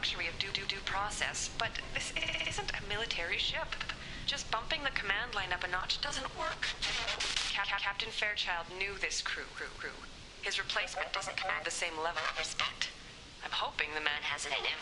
luxury of due process, but this isn't a military ship. Just bumping the command line up a notch doesn't work. Captain Fairchild knew this crew. His replacement doesn't command the same level of respect. I'm hoping the man has it in him.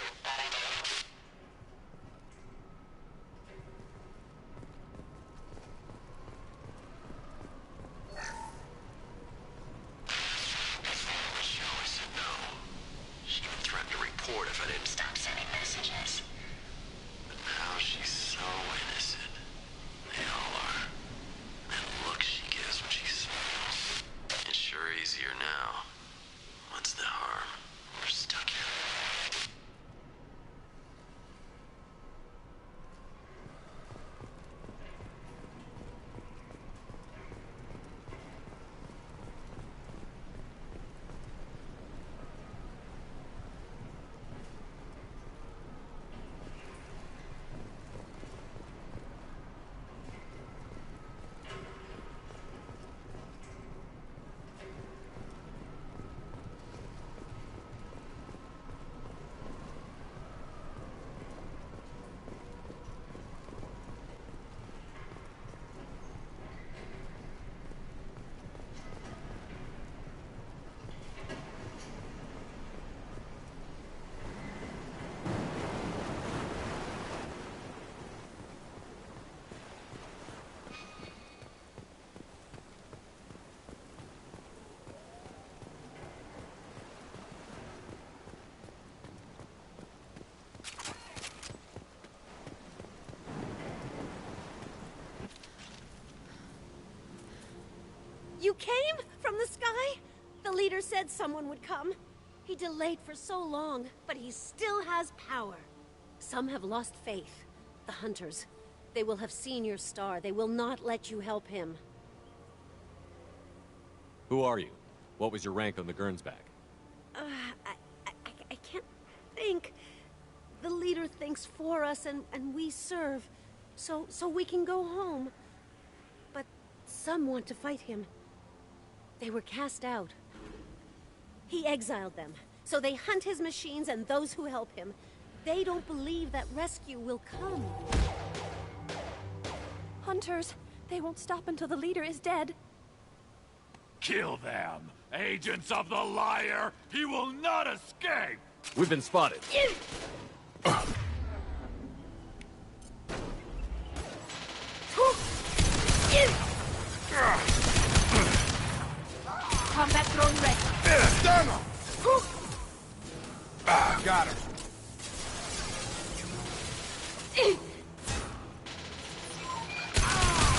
You came from the sky? The leader said someone would come. He delayed for so long, but he still has power. Some have lost faith. The hunters. They will have seen your star. They will not let you help him. Who are you? What was your rank on the Gernsback? I can't think. The leader thinks for us and we serve. So we can go home. But some want to fight him. They were cast out. He exiled them, so they hunt his machines and those who help him. They don't believe that rescue will come. Hunters, they won't stop until the leader is dead. Kill them! Agents of the liar! He will not escape! We've been spotted. Combat drone ready. Damn him! Got him.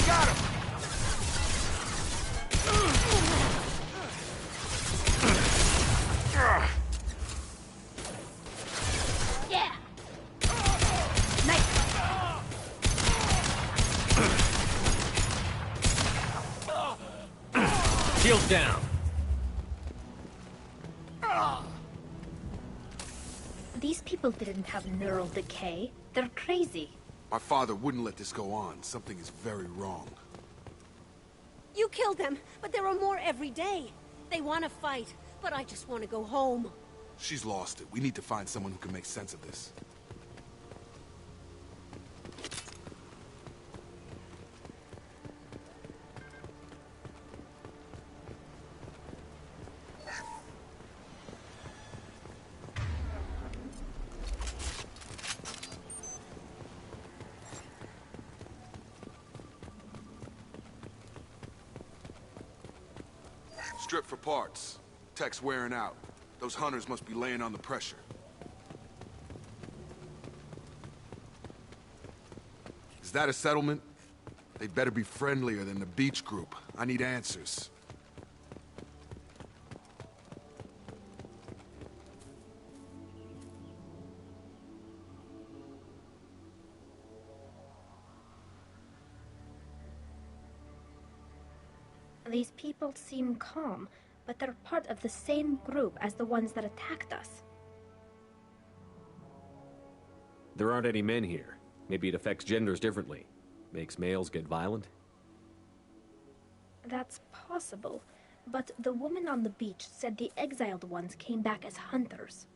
Got him! Yeah! Nice! Shield down. These people didn't have neural decay. They're crazy. My father wouldn't let this go on. Something is very wrong. You killed them, but there are more every day. They want to fight, but I just want to go home. She's lost it. We need to find someone who can make sense of this. Strip for parts. Tech's wearing out. Those hunters must be laying on the pressure. Is that a settlement? They'd better be friendlier than the beach group. I need answers. These people seem calm, but they're part of the same group as the ones that attacked us. There aren't any men here. Maybe it affects genders differently. Makes males get violent? That's possible, but the woman on the beach said the exiled ones came back as hunters.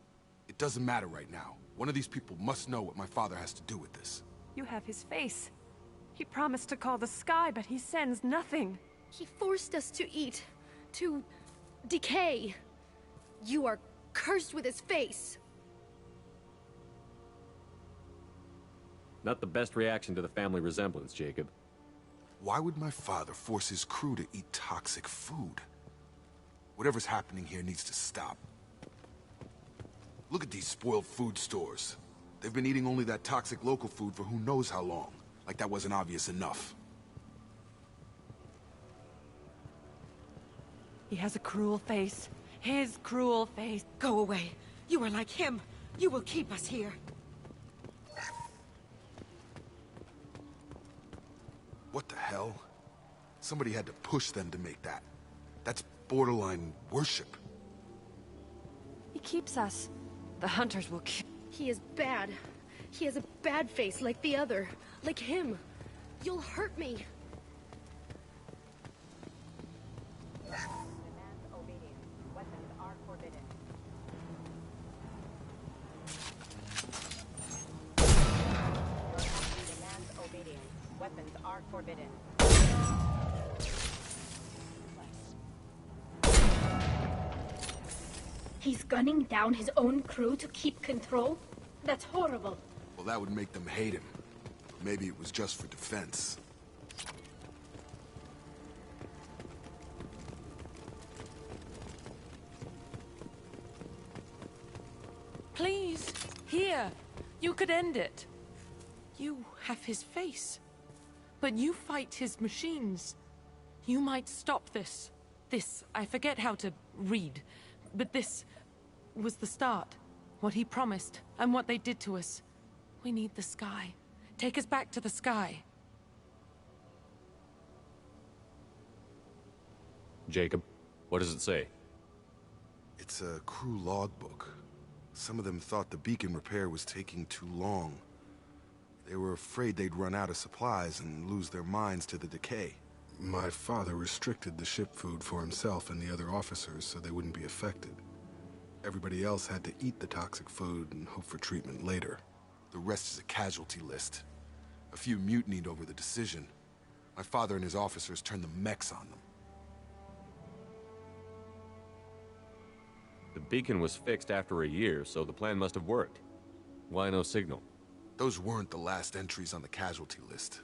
It doesn't matter right now. One of these people must know what my father has to do with this. You have his face. He promised to call the sky, but he sends nothing. He forced us to eat, to decay. You are cursed with his face. Not the best reaction to the family resemblance, Jacob. Why would my father force his crew to eat toxic food? Whatever's happening here needs to stop. Look at these spoiled food stores. They've been eating only that toxic local food for who knows how long. Like that wasn't obvious enough. He has a cruel face. His cruel face. Go away. You are like him. You will keep us here. What the hell? Somebody had to push them to make that. That's borderline worship. He keeps us. The hunters will kill. He is bad. He has a bad face like the other. Like him. You'll hurt me. Weapons are forbidden. He's gunning down his own crew to keep control? That's horrible. Well, that would make them hate him. Maybe it was just for defense. Please, here. You could end it. You have his face. But you fight his machines. You might stop this. This, I forget how to read. But this was the start. What he promised, and what they did to us. We need the sky. Take us back to the sky. Jacob, what does it say? It's a crew logbook. Some of them thought the beacon repair was taking too long. They were afraid they'd run out of supplies and lose their minds to the decay. My father restricted the ship food for himself and the other officers so they wouldn't be affected. Everybody else had to eat the toxic food and hope for treatment later. The rest is a casualty list. A few mutinied over the decision. My father and his officers turned the mechs on them. The beacon was fixed after a year, so the plan must have worked. Why no signal? Those weren't the last entries on the casualty list.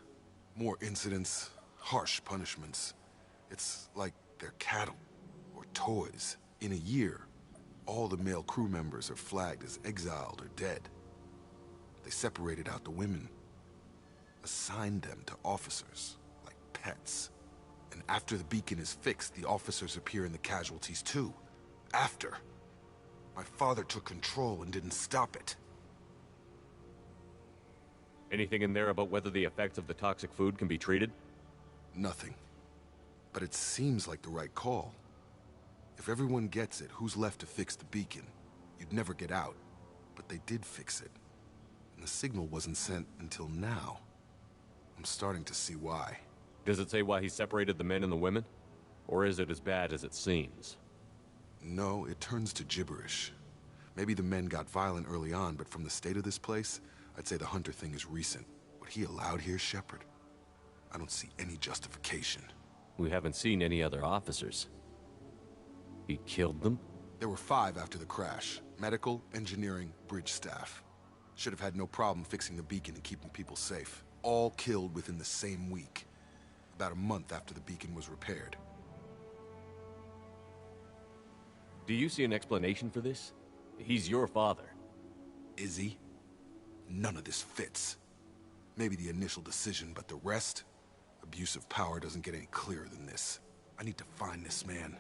More incidents, harsh punishments. It's like they're cattle, or toys. In a year, all the male crew members are flagged as exiled or dead. They separated out the women, assigned them to officers, like pets. And after the beacon is fixed, the officers appear in the casualties too. After. My father took control and didn't stop it. Anything in there about whether the effects of the toxic food can be treated? Nothing. But it seems like the right call. If everyone gets it, who's left to fix the beacon? You'd never get out. But they did fix it. And the signal wasn't sent until now. I'm starting to see why. Does it say why he separated the men and the women? Or is it as bad as it seems? No, it turns to gibberish. Maybe the men got violent early on, but from the state of this place, I'd say the Hunter thing is recent. What he allowed here, Shepard? I don't see any justification. We haven't seen any other officers. He killed them? There were 5 after the crash. Medical, engineering, bridge staff. Should have had no problem fixing the beacon and keeping people safe. All killed within the same week. About a month after the beacon was repaired. Do you see an explanation for this? He's your father. Is he? None of this fits. Maybe the initial decision, but the rest? Abuse of power doesn't get any clearer than this. I need to find this man.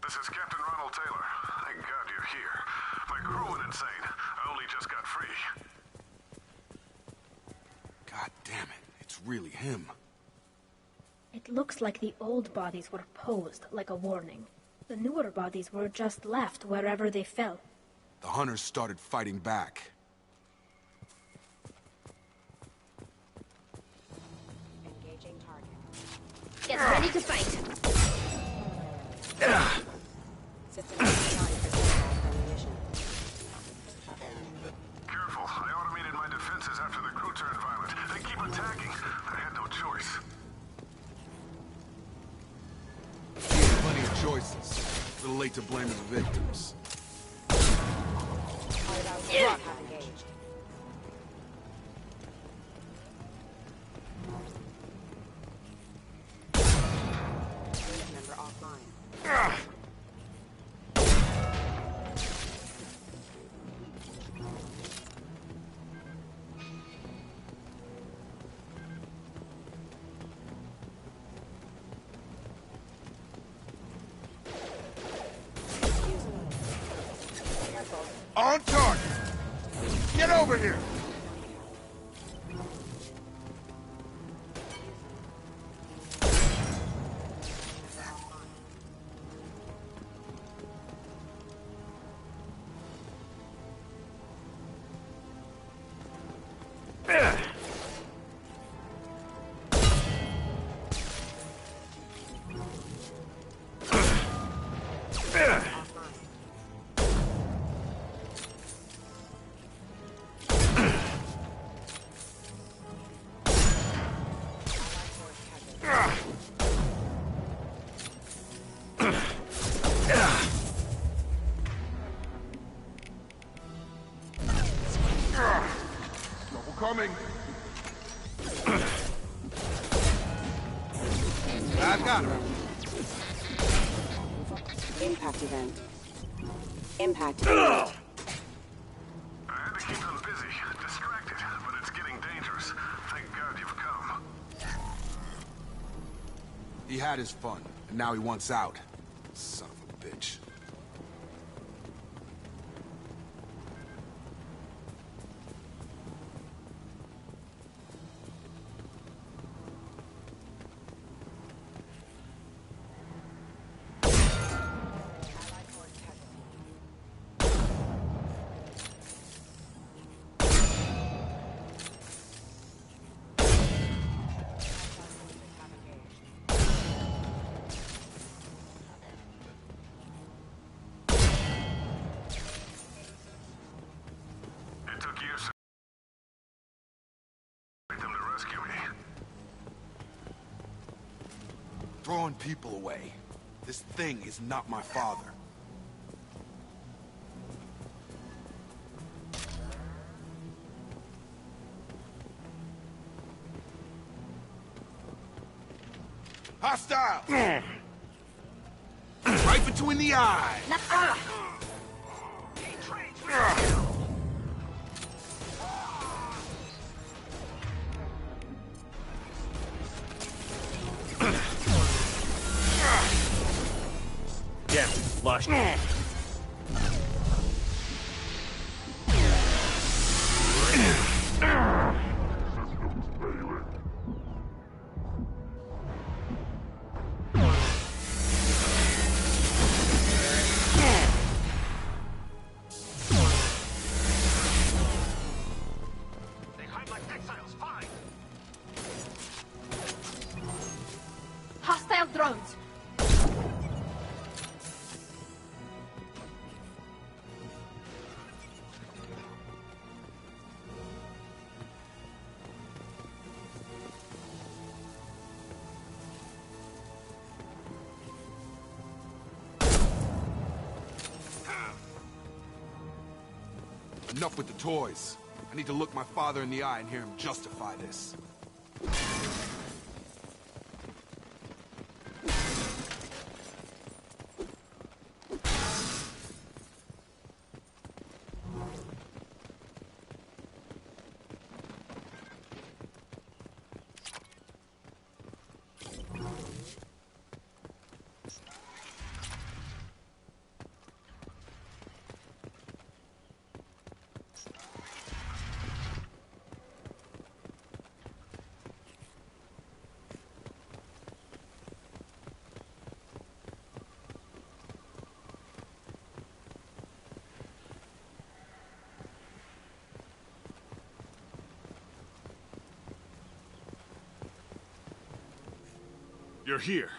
This is Captain Ronald Taylor. Thank God you're here. My crew went insane. I only just got free. it's really him. It looks like the old bodies were posed like a warning. The newer bodies were just left wherever they fell. The hunters started fighting back. Engaging target. Get ready to fight. System ammunition. Careful, I automated my defenses after the crew turned violent. They keep attacking. I had no choice. Plenty of choices. A little late to blame the victims. Yeah. Member offline. On target! Get over here! Coming. I've got him. Impact event. Impact. I had to keep them busy, distracted, but it's getting dangerous. Thank God you've come. He had his fun, and now he wants out. Son of a bitch. It took years for them to rescue me. Throwing people away. This thing is not my father. Hostile! Right between the eyes! Yeah, lush. They hide like exiles, fine! Hostile drones! Enough with the toys. I need to look my father in the eye and hear him justify this. You're here.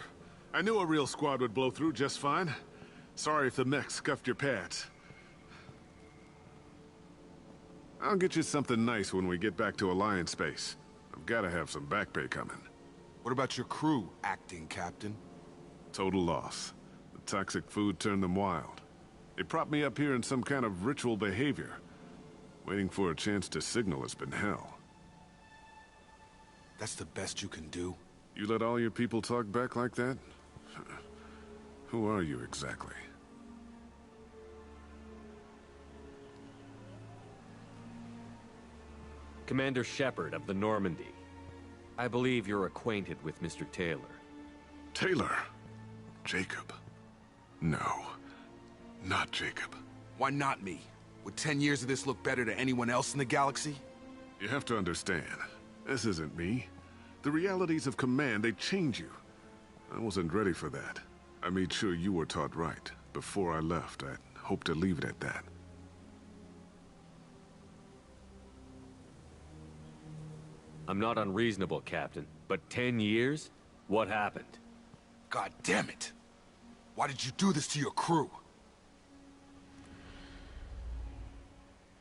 I knew a real squad would blow through just fine. Sorry if the mech scuffed your pads. I'll get you something nice when we get back to Alliance space. I've gotta have some back pay coming. What about your crew, acting captain? Total loss. The toxic food turned them wild. They propped me up here in some kind of ritual behavior. Waiting for a chance to signal has been hell. That's the best you can do? You let all your people talk back like that? Who are you exactly? Commander Shepard of the Normandy. I believe you're acquainted with Mr. Taylor. Taylor? Jacob? No. Not Jacob. Why not me? Would 10 years of this look better to anyone else in the galaxy? You have to understand, this isn't me. The realities of command, they change you. I wasn't ready for that. I made sure you were taught right. Before I left, I hoped to leave it at that. I'm not unreasonable, Captain, but 10 years? What happened? God damn it! Why did you do this to your crew?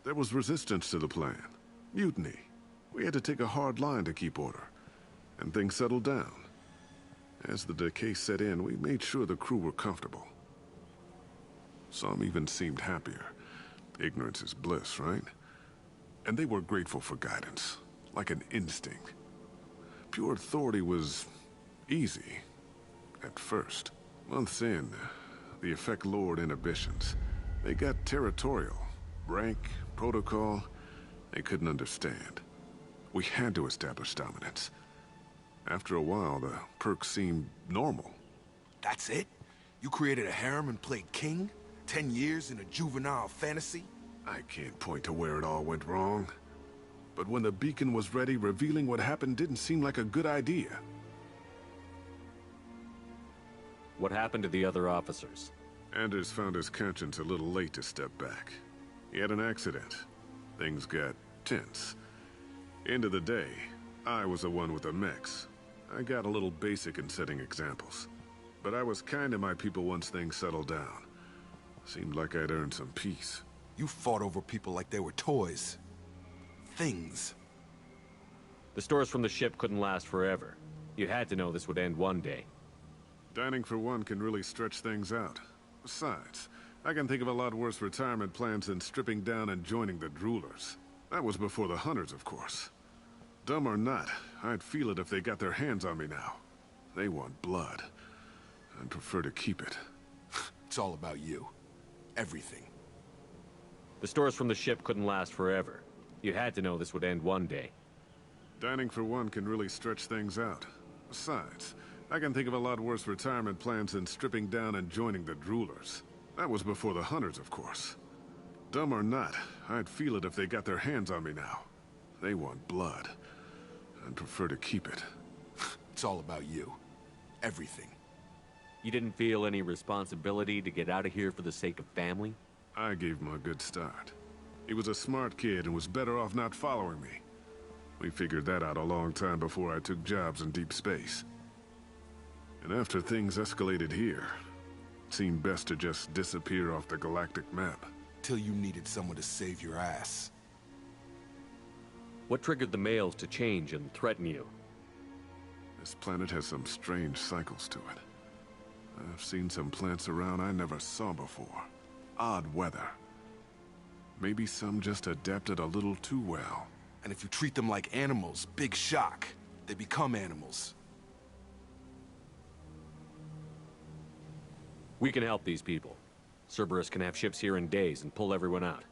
There was resistance to the plan. Mutiny. We had to take a hard line to keep order. And things settled down. As the decay set in, we made sure the crew were comfortable. Some even seemed happier. Ignorance is bliss, right? And they were grateful for guidance, like an instinct. Pure authority was easy, at first. Months in, the effect lowered inhibitions. They got territorial. Rank, protocol, they couldn't understand. We had to establish dominance. After a while, the perks seemed normal. That's it? You created a harem and played king? 10 years in a juvenile fantasy? I can't point to where it all went wrong. But when the beacon was ready, revealing what happened didn't seem like a good idea. What happened to the other officers? Anders found his conscience a little late to step back. He had an accident. Things got tense. End of the day, I was the one with the mechs. I got a little basic in setting examples. But I was kind to my people once things settled down. Seemed like I'd earned some peace. You fought over people like they were toys. Things. The stores from the ship couldn't last forever. You had to know this would end one day. Dining for one can really stretch things out. Besides, I can think of a lot worse retirement plans than stripping down and joining the droolers. That was before the hunters, of course. Dumb or not, I'd feel it if they got their hands on me now. They want blood. I'd prefer to keep it. It's all about you. Everything. The stores from the ship couldn't last forever. You had to know this would end one day. Dining for one can really stretch things out. Besides, I can think of a lot worse retirement plans than stripping down and joining the droolers. That was before the hunters, of course. Dumb or not, I'd feel it if they got their hands on me now. They want blood. I'd prefer to keep it. It's all about you. Everything. You didn't feel any responsibility to get out of here for the sake of family? I gave him a good start. He was a smart kid and was better off not following me. We figured that out a long time before I took jobs in deep space. And after things escalated here, it seemed best to just disappear off the galactic map. Till you needed someone to save your ass. What triggered the males to change and threaten you? This planet has some strange cycles to it. I've seen some plants around I never saw before. Odd weather. Maybe some just adapted a little too well. And if you treat them like animals, big shock. They become animals. We can help these people. Cerberus can have ships here in days and pull everyone out.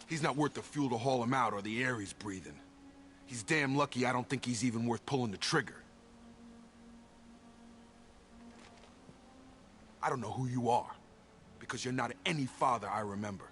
He's not worth the fuel to haul him out or the air he's breathing. He's damn lucky I don't think he's even worth pulling the trigger. I don't know who you are, because you're not any father I remember.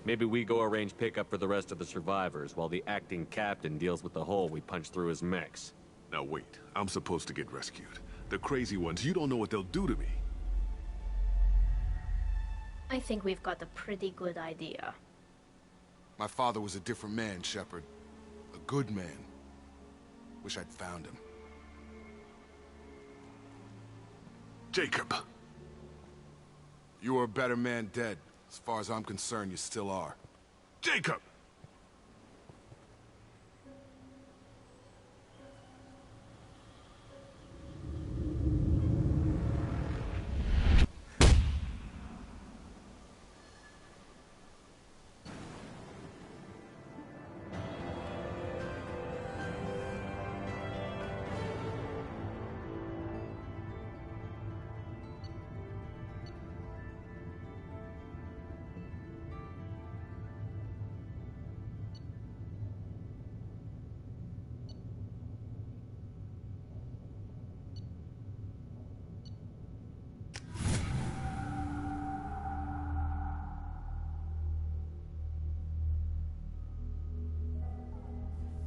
Maybe we go arrange pickup for the rest of the survivors while the acting captain deals with the hole we punched through his mechs. Now wait, I'm supposed to get rescued. The crazy ones, you don't know what they'll do to me. I think we've got a pretty good idea. My father was a different man, Shepard. A good man. Wish I'd found him. Jacob! You were a better man dead. As far as I'm concerned, you still are. Jacob!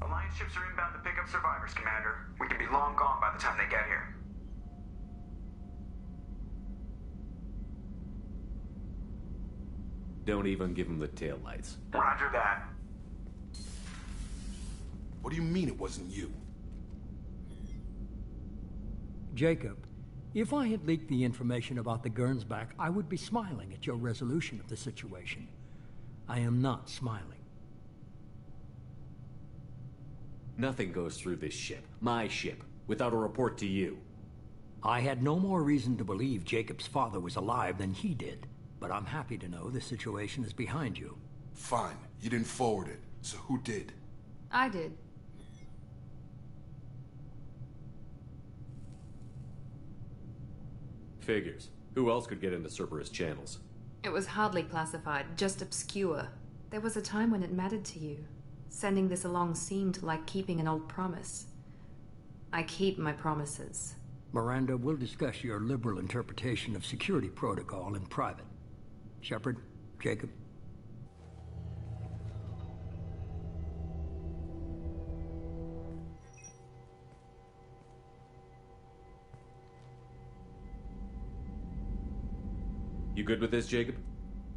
Alliance ships are inbound to pick up survivors, Commander. We can be long gone by the time they get here. Don't even give him the taillights. Roger that. What do you mean it wasn't you? Jacob, if I had leaked the information about the Gernsback, I would be smiling at your resolution of the situation. I am not smiling. Nothing goes through this ship, my ship, without a report to you. I had no more reason to believe Jacob's father was alive than he did, but I'm happy to know the situation is behind you. Fine. You didn't forward it. So who did? I did. Figures. Who else could get into Cerberus channels? It was hardly classified, just obscure. There was a time when it mattered to you. Sending this along seemed like keeping an old promise. I keep my promises. Miranda, we'll discuss your liberal interpretation of security protocol in private. Shepard, Jacob. You good with this, Jacob?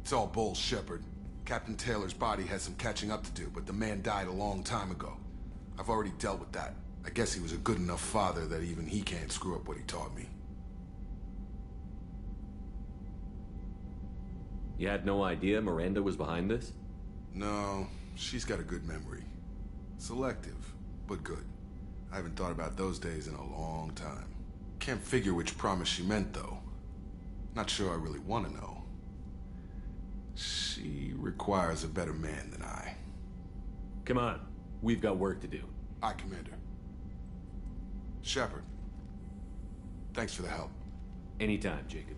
It's all bull, Shepard. Captain Taylor's body has some catching up to do, but the man died a long time ago. I've already dealt with that. I guess he was a good enough father that even he can't screw up what he taught me. You had no idea Miranda was behind this? No, she's got a good memory. Selective, but good. I haven't thought about those days in a long time. Can't figure which promise she meant, though. Not sure I really want to know. She requires a better man than I. Come on. We've got work to do. Aye, Commander. Shepard. Thanks for the help. Anytime, Jacob.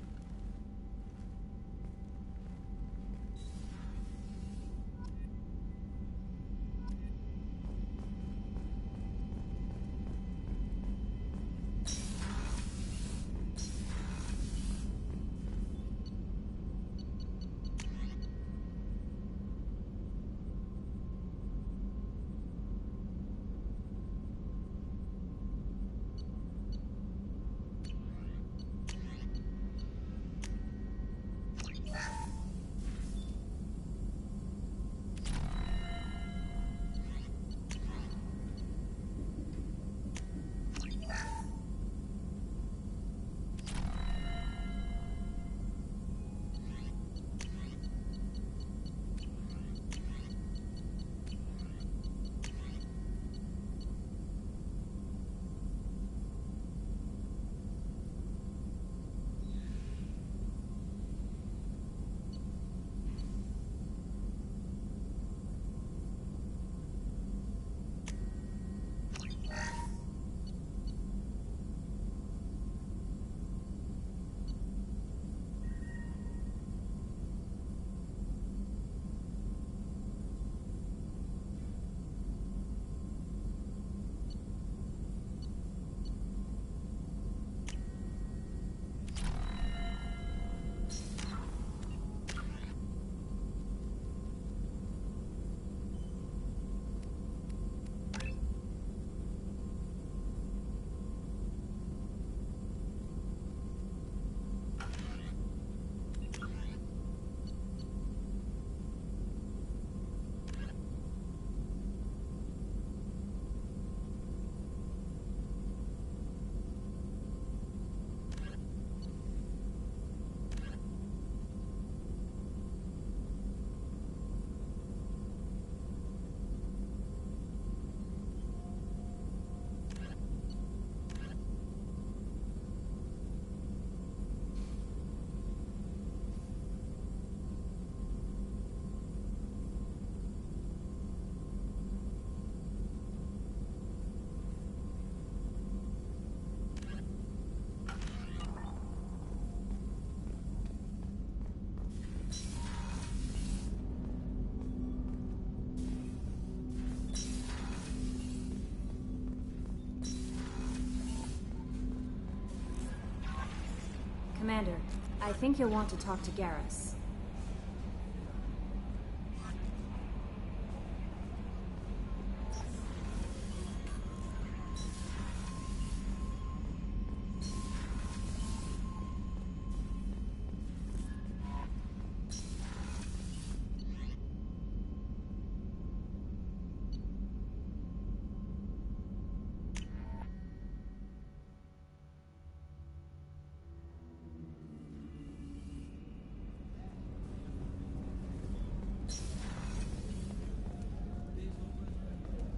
Commander, I think you'll want to talk to Garrus.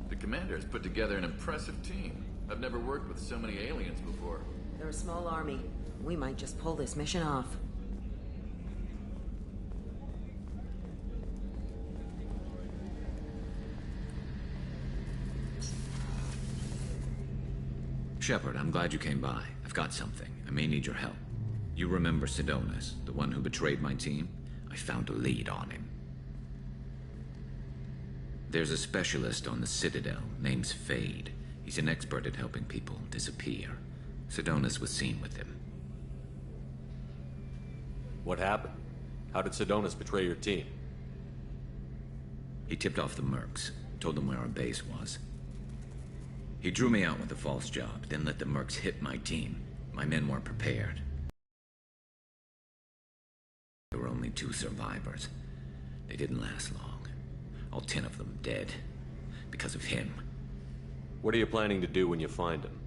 The commander has put together an impressive team. I've never worked with so many aliens before. They're a small army. We might just pull this mission off. Shepard, I'm glad you came by. I've got something. I may need your help. You remember Sidonus, the one who betrayed my team? I found a lead on him. There's a specialist on the Citadel, name's Fade. He's an expert at helping people disappear. Sidonus was seen with him. What happened? How did Sidonus betray your team? He tipped off the mercs, told them where our base was. He drew me out with a false job, then let the mercs hit my team. My men weren't prepared. There were only 2 survivors. They didn't last long. All 10 of them dead. Because of him. What are you planning to do when you find him?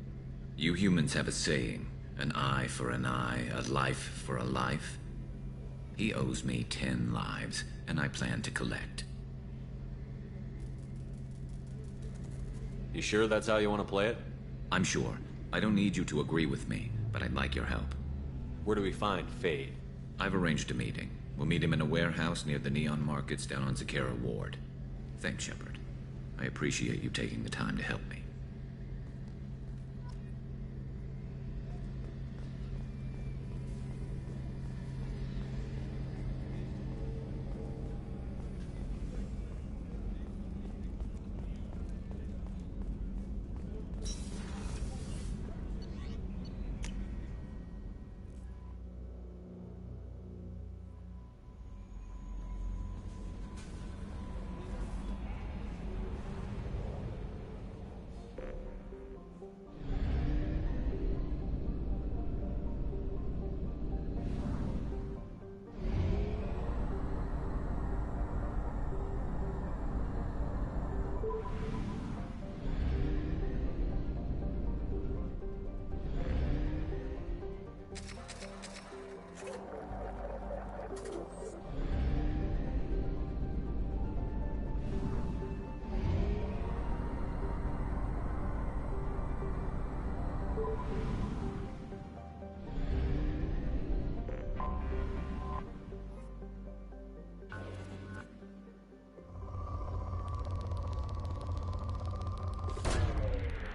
You humans have a saying. An eye for an eye, a life for a life. He owes me 10 lives, and I plan to collect. You sure that's how you want to play it? I'm sure. I don't need you to agree with me, but I'd like your help. Where do we find Fade? I've arranged a meeting. We'll meet him in a warehouse near the Neon Markets down on Zakera Ward. Thanks, Shepard. I appreciate you taking the time to help me.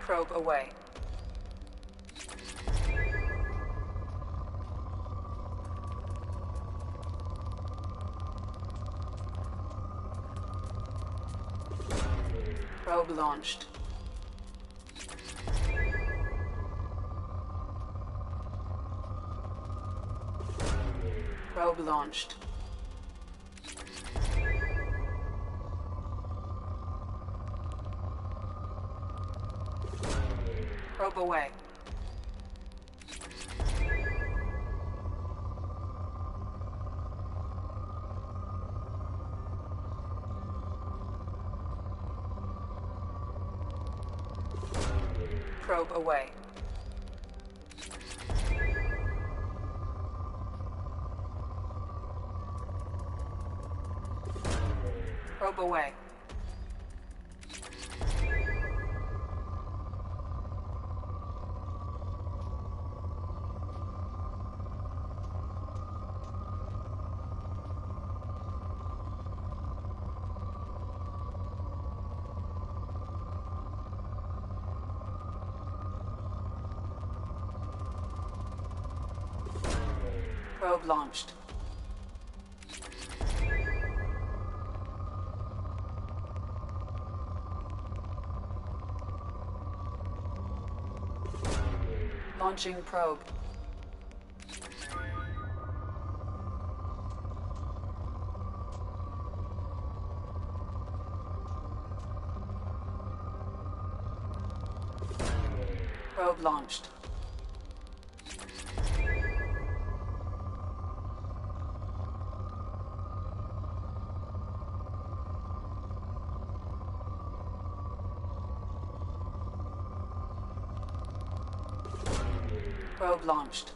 Probe away. Probe launched. Probe launched. Probe away. Probe away. Probe away. Probe launched. Launching probe. Probe launched. Probe launched.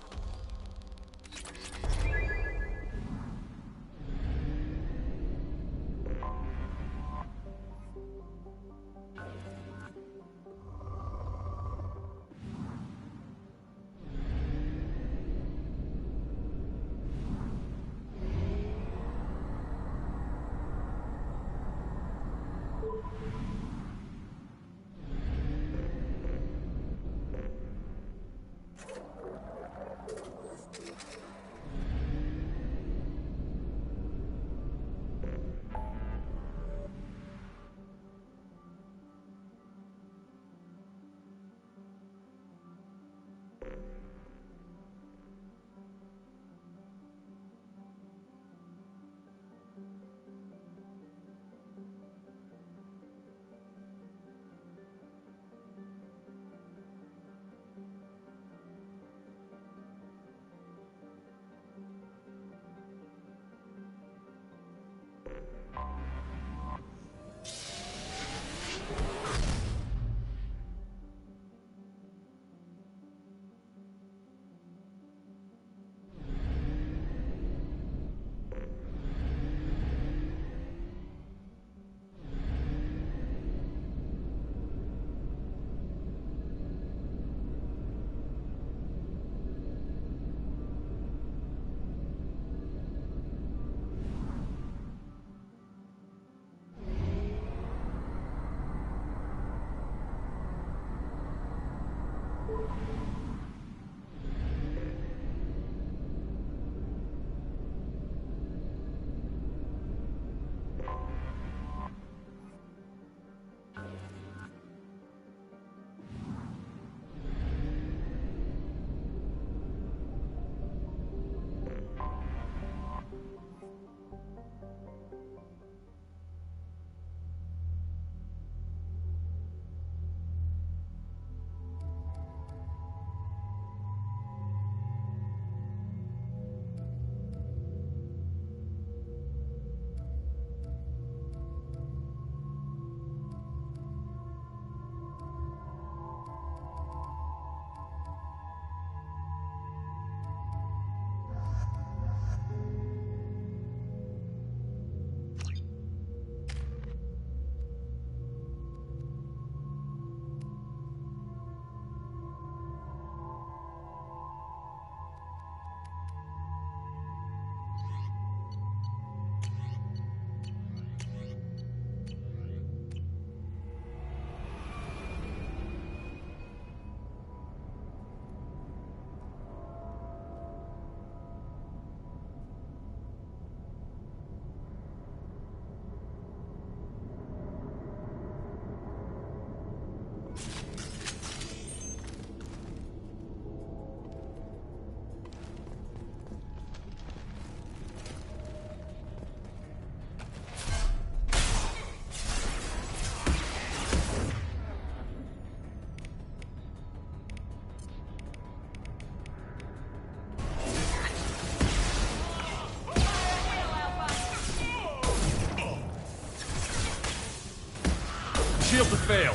Shield to fail.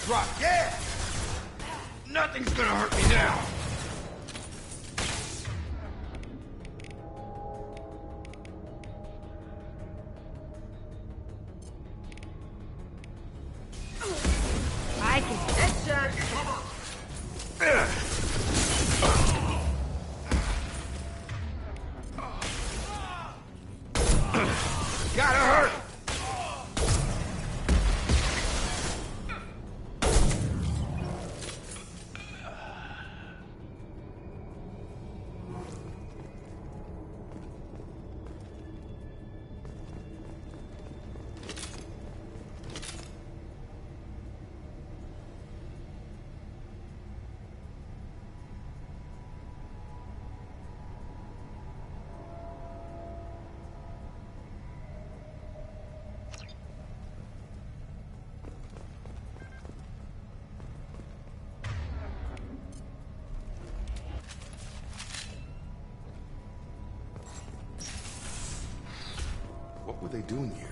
Drop, yeah! Nothing's gonna hurt me now! I can headshot. Gotta hurt! they doing here?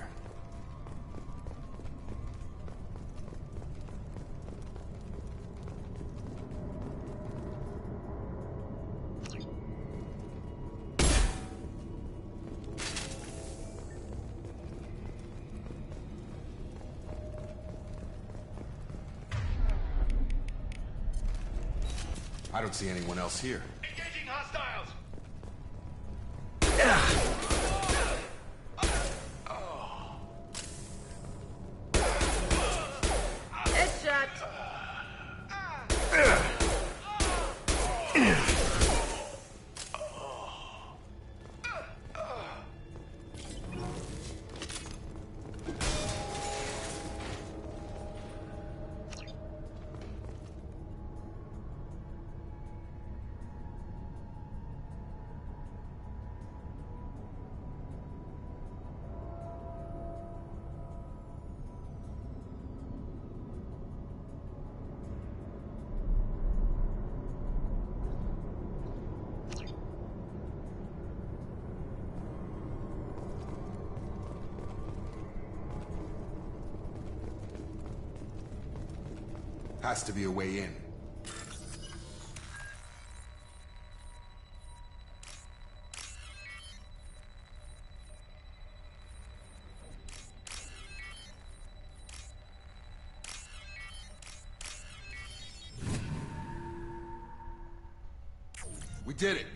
I don't see anyone else here. Engaging hostiles! Headshot! Has to be a way in. We did it!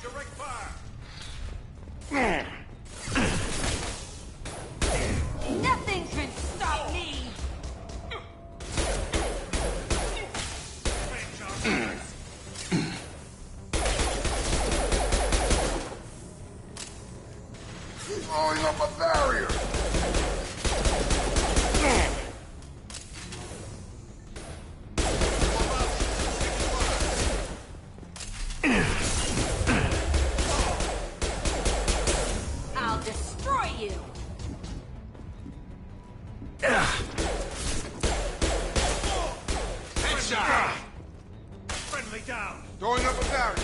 Direct fire! Nothing can stop me! Throwing up a barrier! I'll destroy you! Headshot! Friendly down! Throwing up a barrier!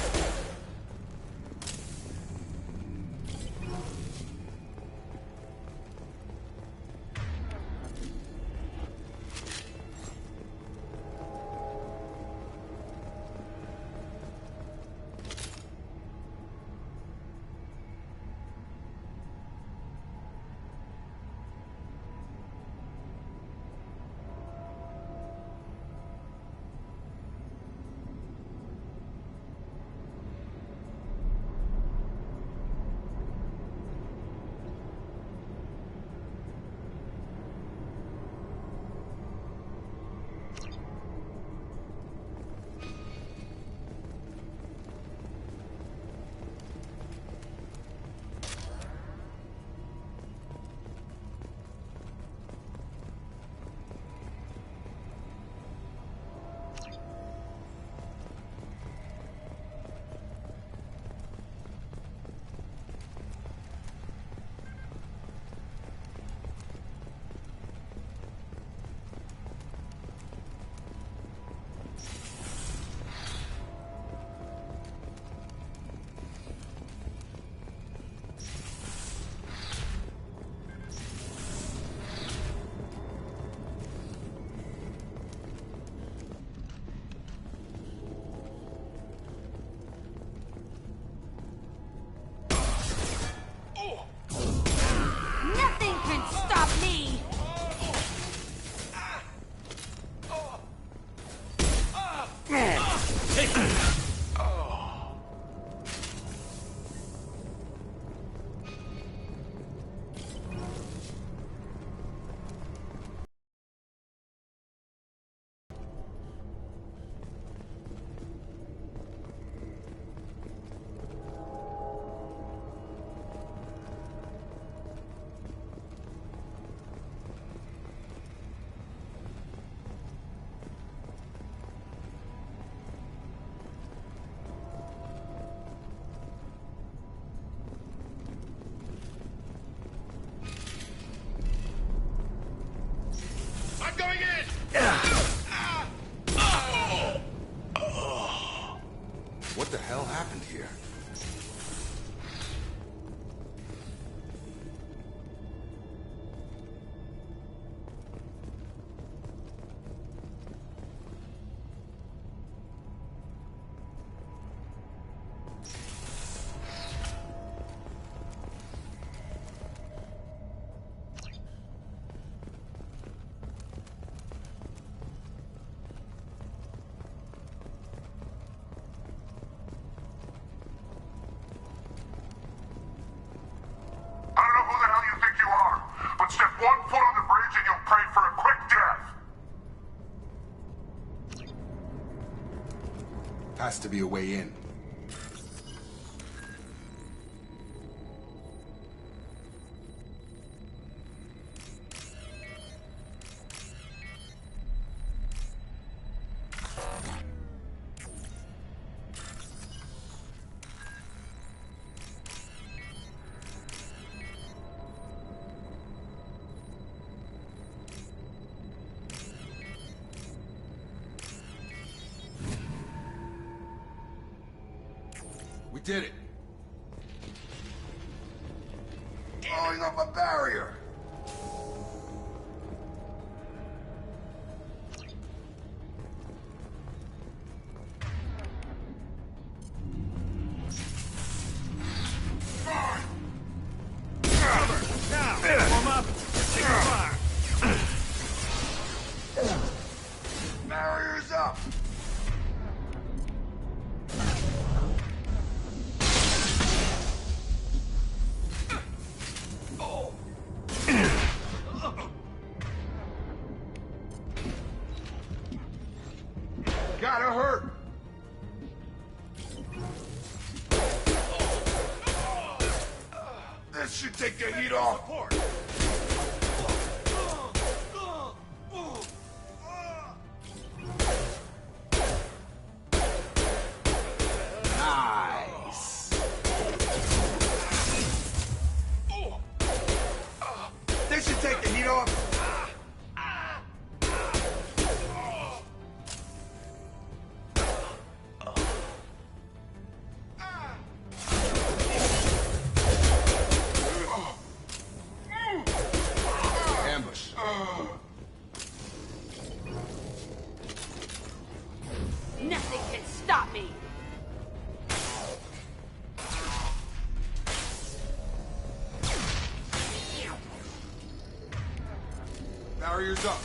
What the hell happened here? Has to be a way in. We did it. Blowing up a barrier. Barriers up. Gotta hurt. This should take the heat off. Nice. This should take the heat off. Nothing can stop me. Barriers up.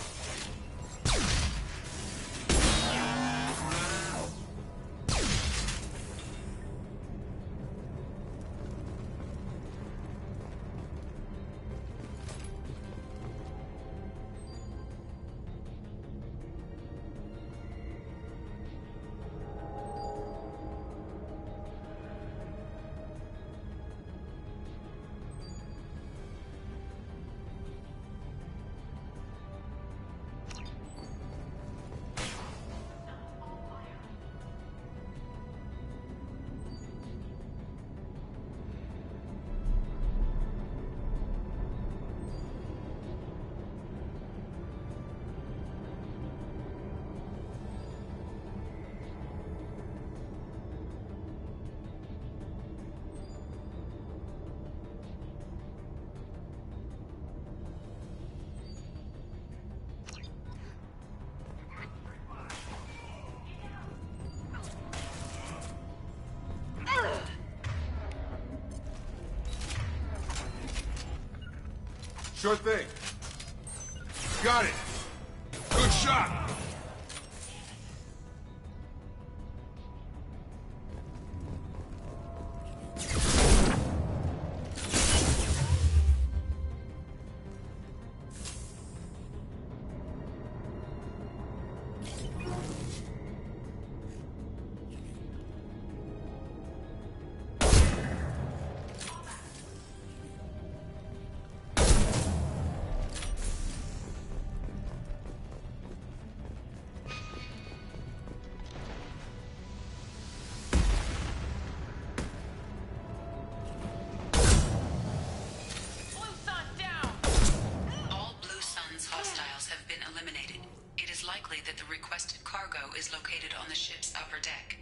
Sure thing. Got it. Good shot. likely that the requested cargo is located on the ship's upper deck.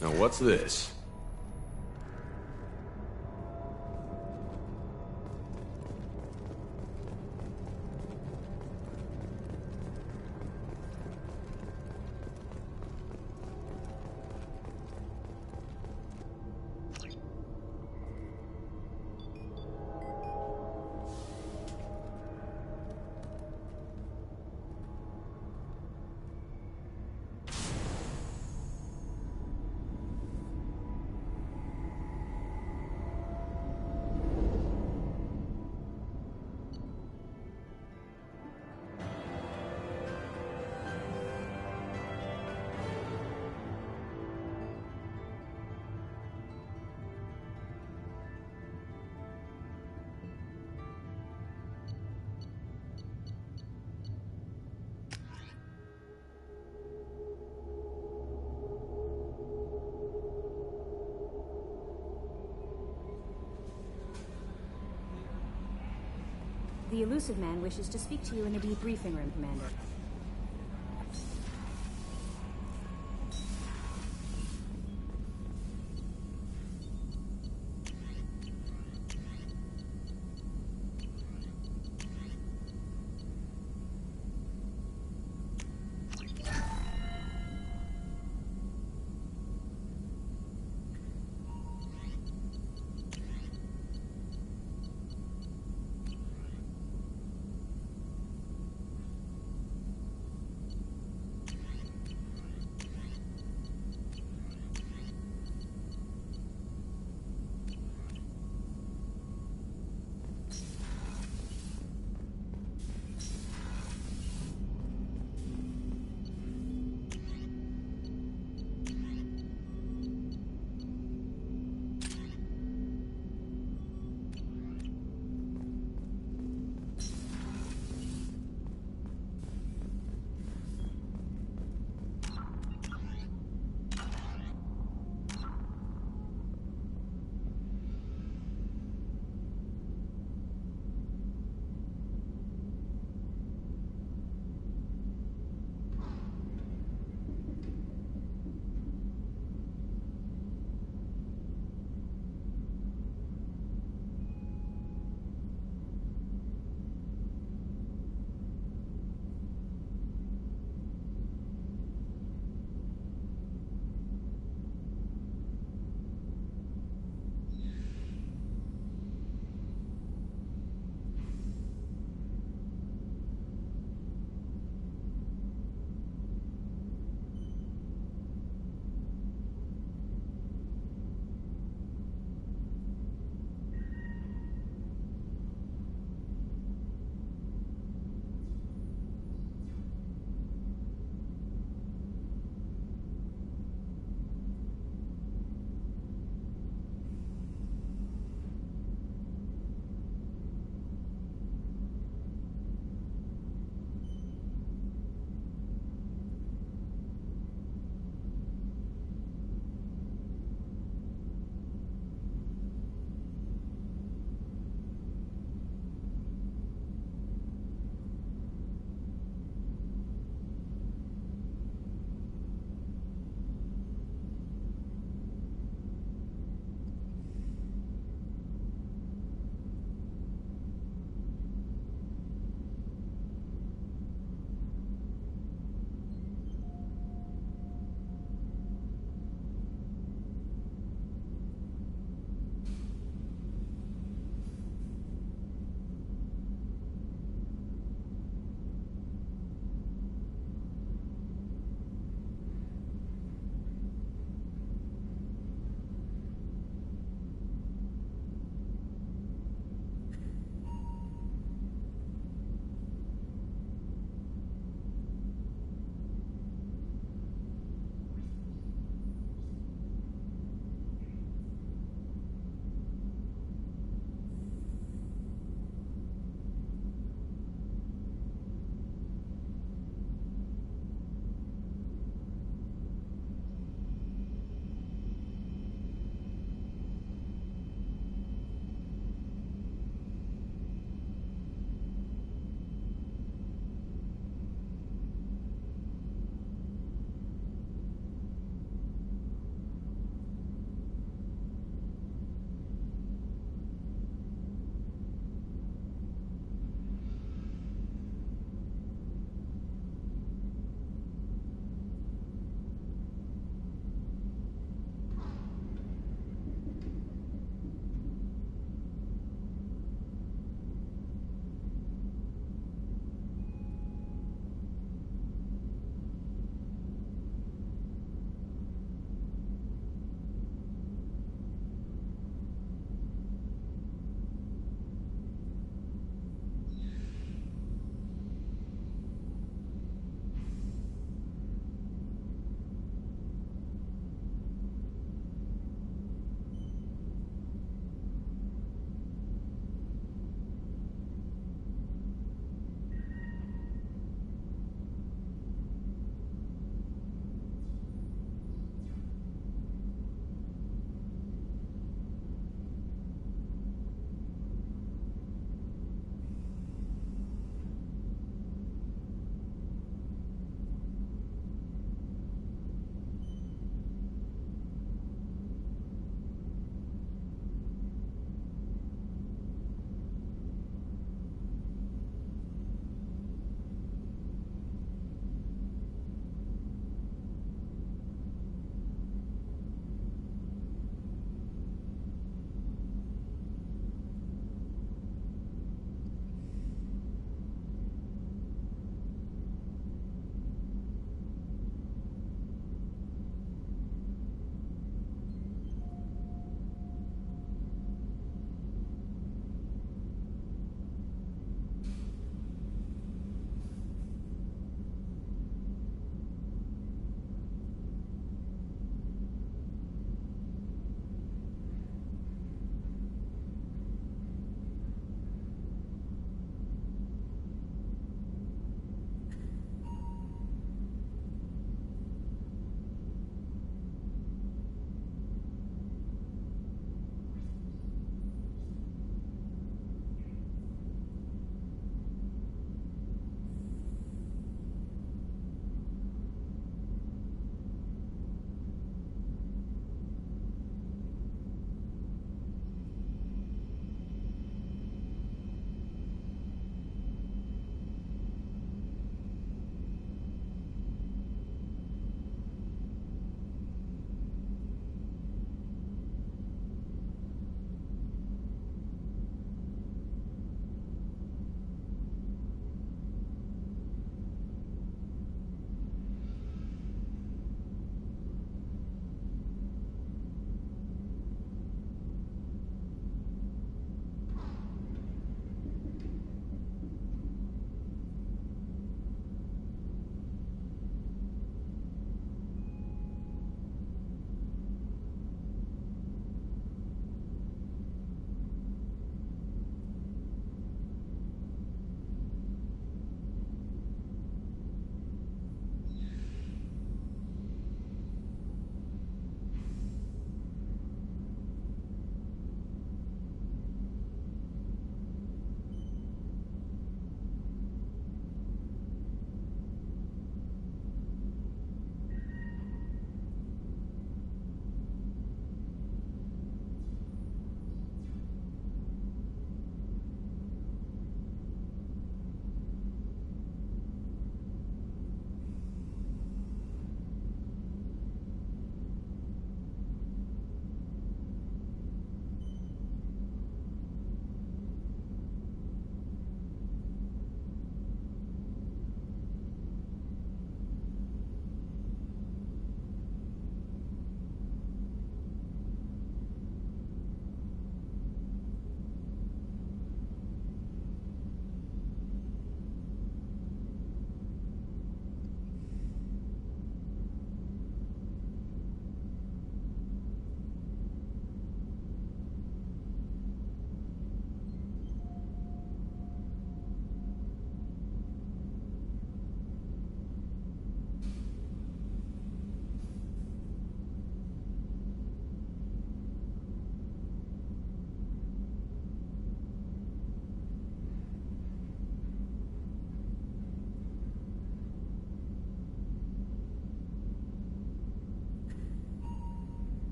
Now what's this? The elusive man wishes to speak to you in the debriefing room, Commander.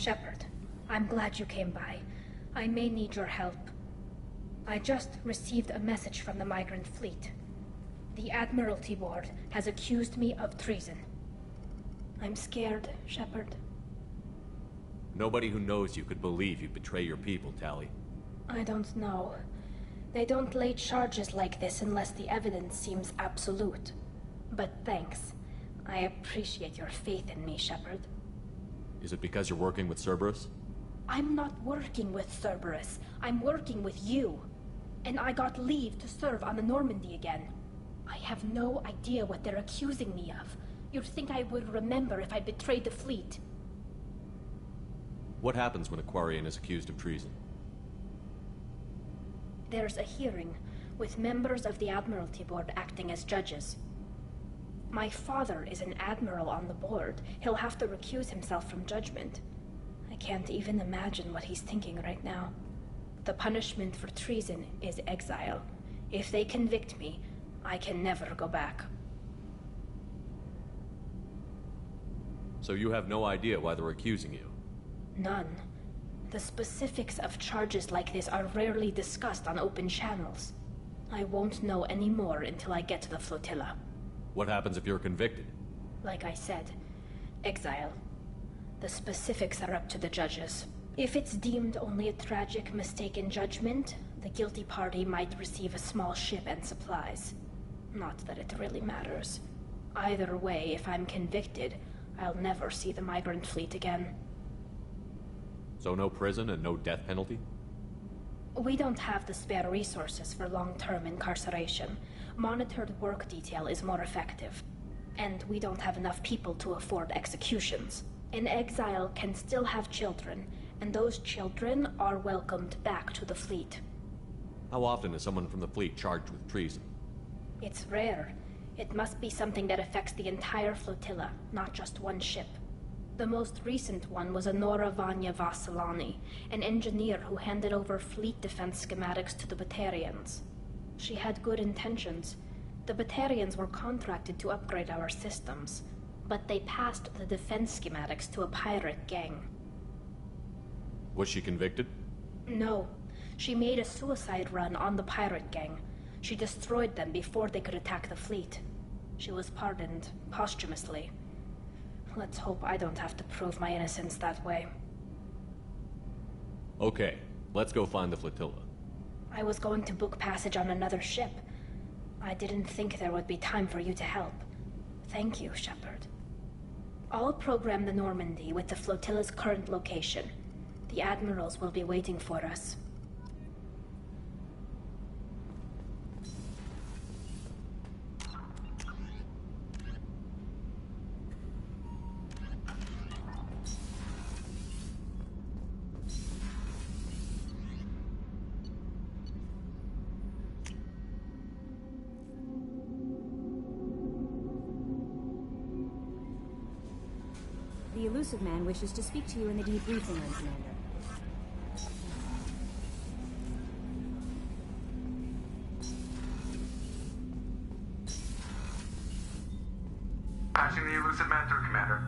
Shepard, I'm glad you came by. I may need your help. I just received a message from the migrant fleet. The Admiralty Board has accused me of treason. I'm scared, Shepard. Nobody who knows you could believe you'd betray your people, Tali. I don't know. They don't lay charges like this unless the evidence seems absolute. But thanks. I appreciate your faith in me, Shepard. Is it because you're working with Cerberus? I'm not working with Cerberus. I'm working with you. And I got leave to serve on the Normandy again. I have no idea what they're accusing me of. You'd think I would remember if I betrayed the fleet. What happens when a Quarian is accused of treason? There's a hearing, with members of the Admiralty Board acting as judges. My father is an admiral on the board. He'll have to recuse himself from judgment. I can't even imagine what he's thinking right now. The punishment for treason is exile. If they convict me, I can never go back. So you have no idea why they're accusing you? None. The specifics of charges like this are rarely discussed on open channels. I won't know any more until I get to the flotilla. What happens if you're convicted? Like I said, exile. The specifics are up to the judges. If it's deemed only a tragic mistake in judgment, the guilty party might receive a small ship and supplies. Not that it really matters. Either way, if I'm convicted, I'll never see the migrant fleet again. So no prison and no death penalty? We don't have the spare resources for long-term incarceration. Monitored work detail is more effective. And we don't have enough people to afford executions. An exile can still have children, and those children are welcomed back to the fleet. How often is someone from the fleet charged with treason? It's rare. It must be something that affects the entire flotilla, not just one ship. The most recent one was Anora Vanya Vassilani, an engineer who handed over fleet defense schematics to the Batarians. She had good intentions. The Batarians were contracted to upgrade our systems, but they passed the defense schematics to a pirate gang. Was she convicted? No. She made a suicide run on the pirate gang. She destroyed them before they could attack the fleet. She was pardoned posthumously. Let's hope I don't have to prove my innocence that way. Okay, let's go find the flotilla. I was going to book passage on another ship. I didn't think there would be time for you to help. Thank you, Shepard. I'll program the Normandy with the flotilla's current location. The admirals will be waiting for us. The elusive man wishes to speak to you in the debriefing room, Commander. Patching the elusive man through, Commander.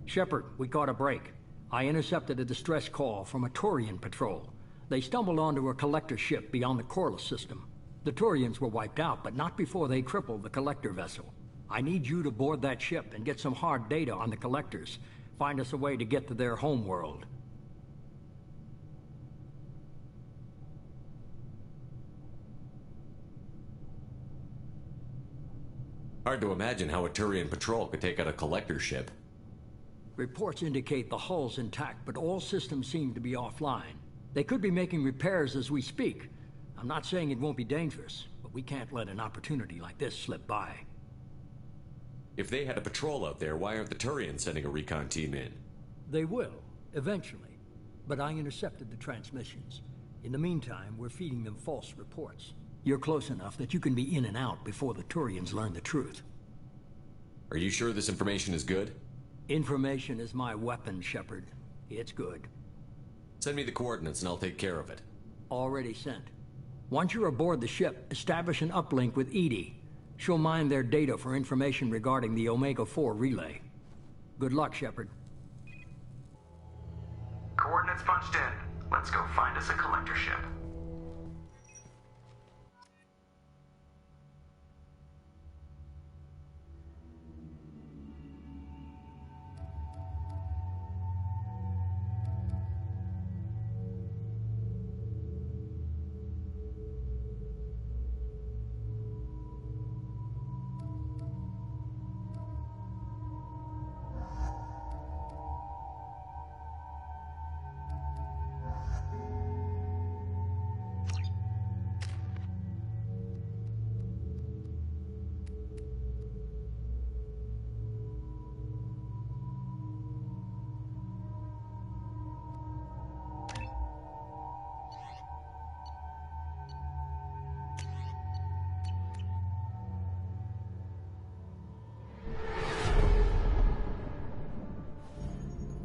Shepard, we caught a break. I intercepted a distress call from a Turian patrol. They stumbled onto a collector ship beyond the Corliss system. The Turians were wiped out, but not before they crippled the collector vessel. I need you to board that ship and get some hard data on the collectors. Find us a way to get to their homeworld. Hard to imagine how a Turian patrol could take out a collector ship. Reports indicate the hull's intact, but all systems seem to be offline. They could be making repairs as we speak. I'm not saying it won't be dangerous, but we can't let an opportunity like this slip by. If they had a patrol out there, why aren't the Turians sending a recon team in? They will, eventually. But I intercepted the transmissions. In the meantime, we're feeding them false reports. You're close enough that you can be in and out before the Turians learn the truth. Are you sure this information is good? Information is my weapon, Shepard. It's good. Send me the coordinates and I'll take care of it. Already sent. Once you're aboard the ship, establish an uplink with Edie. She'll mine their data for information regarding the Omega-4 relay. Good luck, Shepard. Coordinates punched in. Let's go find us a collector ship.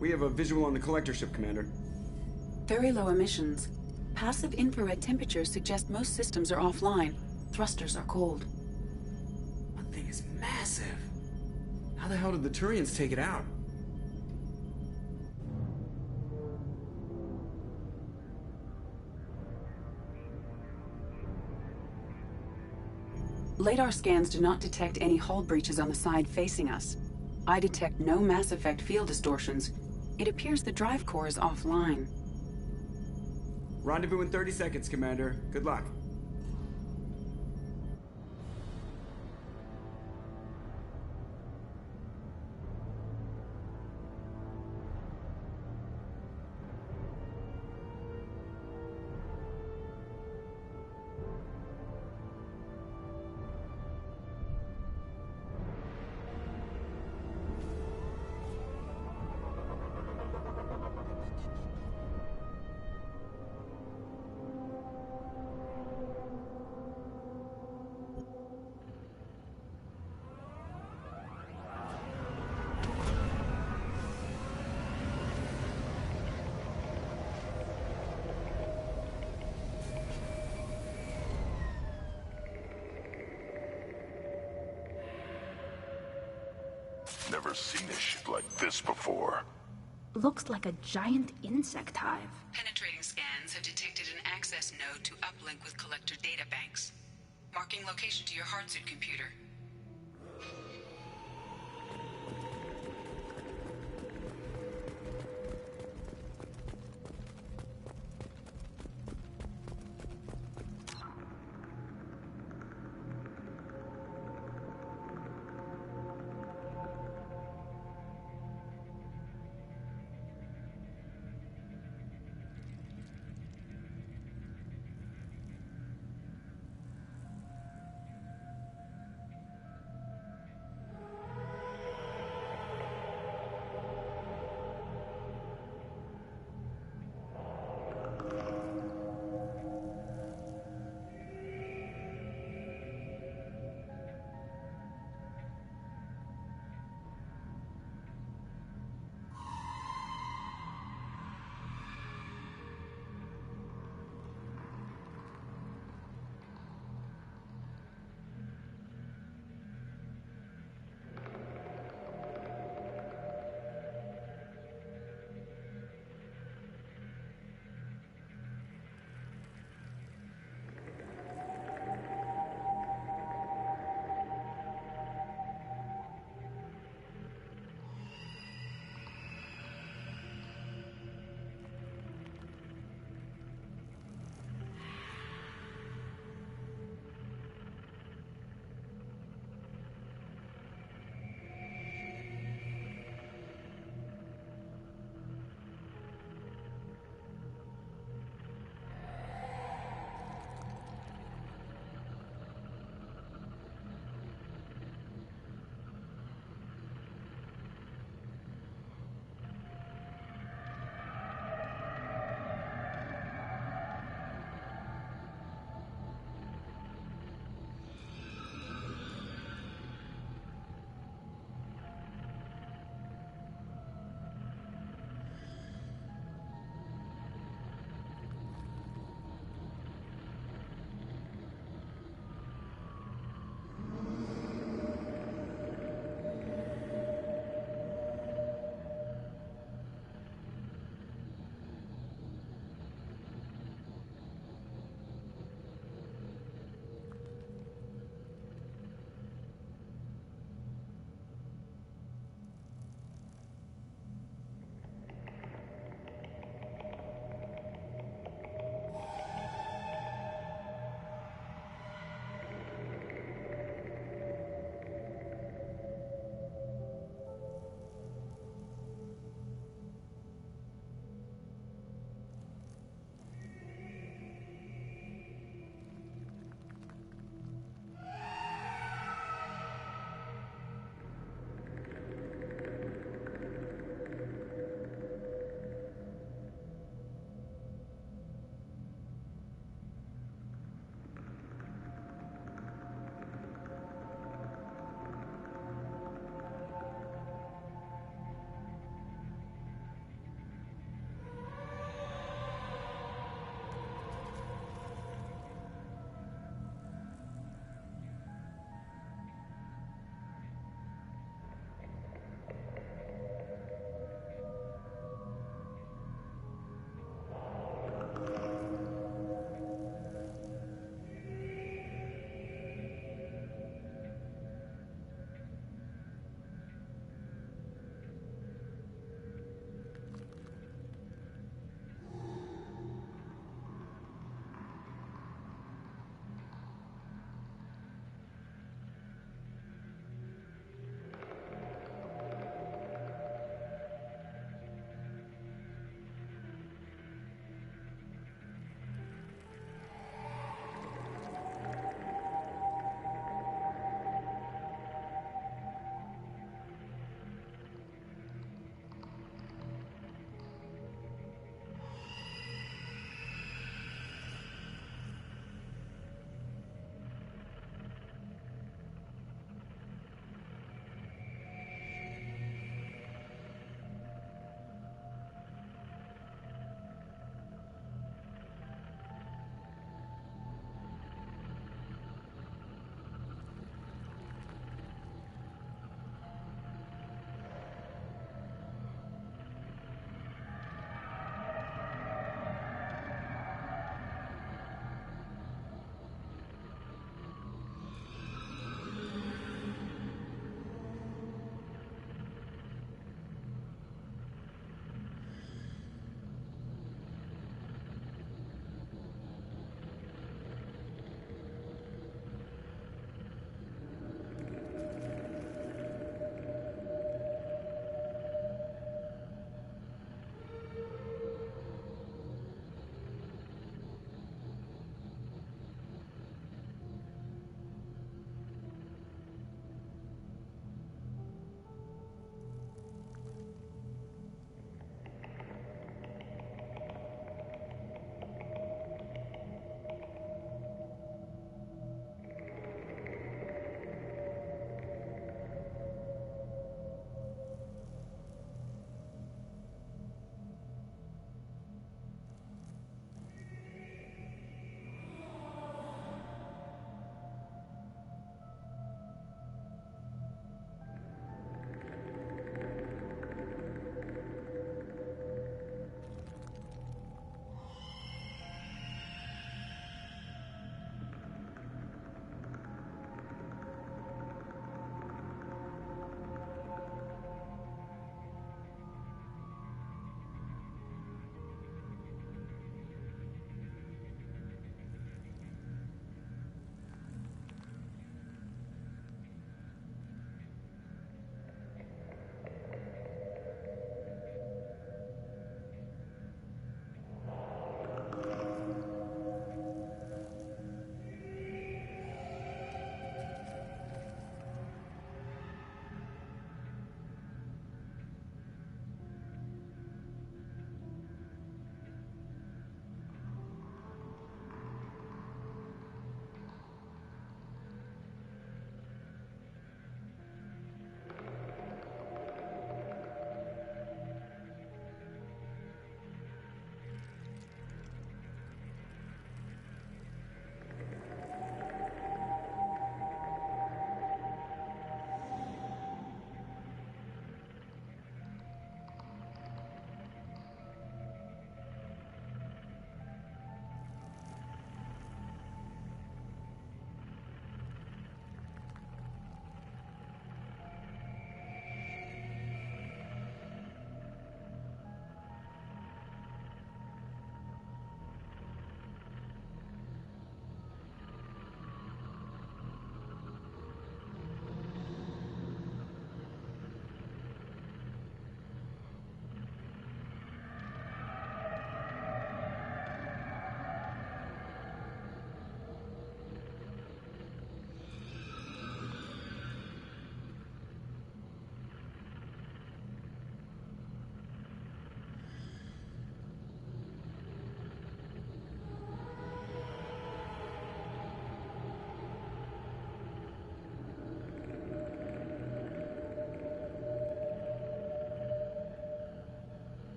We have a visual on the collector ship, Commander. Very low emissions. Passive infrared temperatures suggest most systems are offline. Thrusters are cold. That thing is massive. How the hell did the Turians take it out? Radar scans do not detect any hull breaches on the side facing us. I detect no Mass Effect field distortions. It appears the drive core is offline. Rendezvous in 30 seconds, Commander. Good luck. Never seen a ship like this before. Looks like a giant insect hive. Penetrating scans have detected an access node to uplink with collector data banks. Marking location to your hardsuit computer.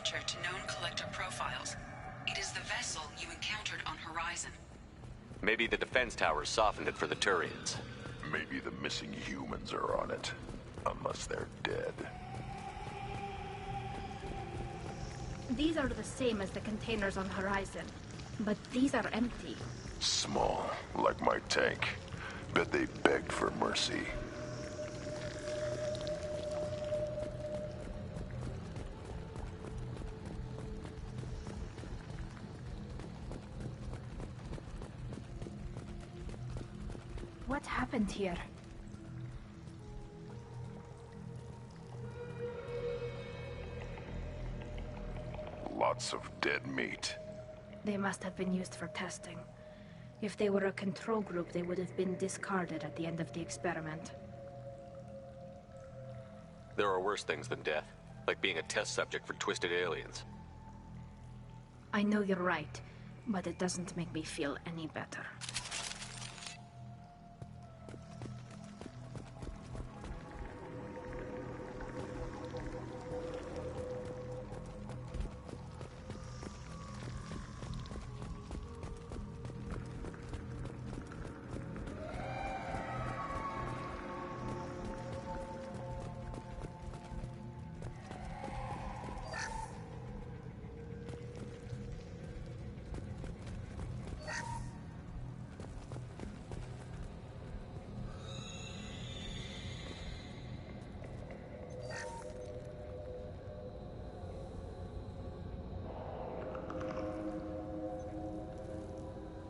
signature to known collector profiles. It is the vessel you encountered on Horizon. Maybe the defense towers softened it for the Turians. Maybe the missing humans are on it. Unless they're dead. These are the same as the containers on Horizon, but these are empty. Small, like my tank. Bet they begged for mercy. What happened here? Lots of dead meat. They must have been used for testing. If they were a control group, they would have been discarded at the end of the experiment. There are worse things than death, like being a test subject for twisted aliens. I know you're right, but it doesn't make me feel any better.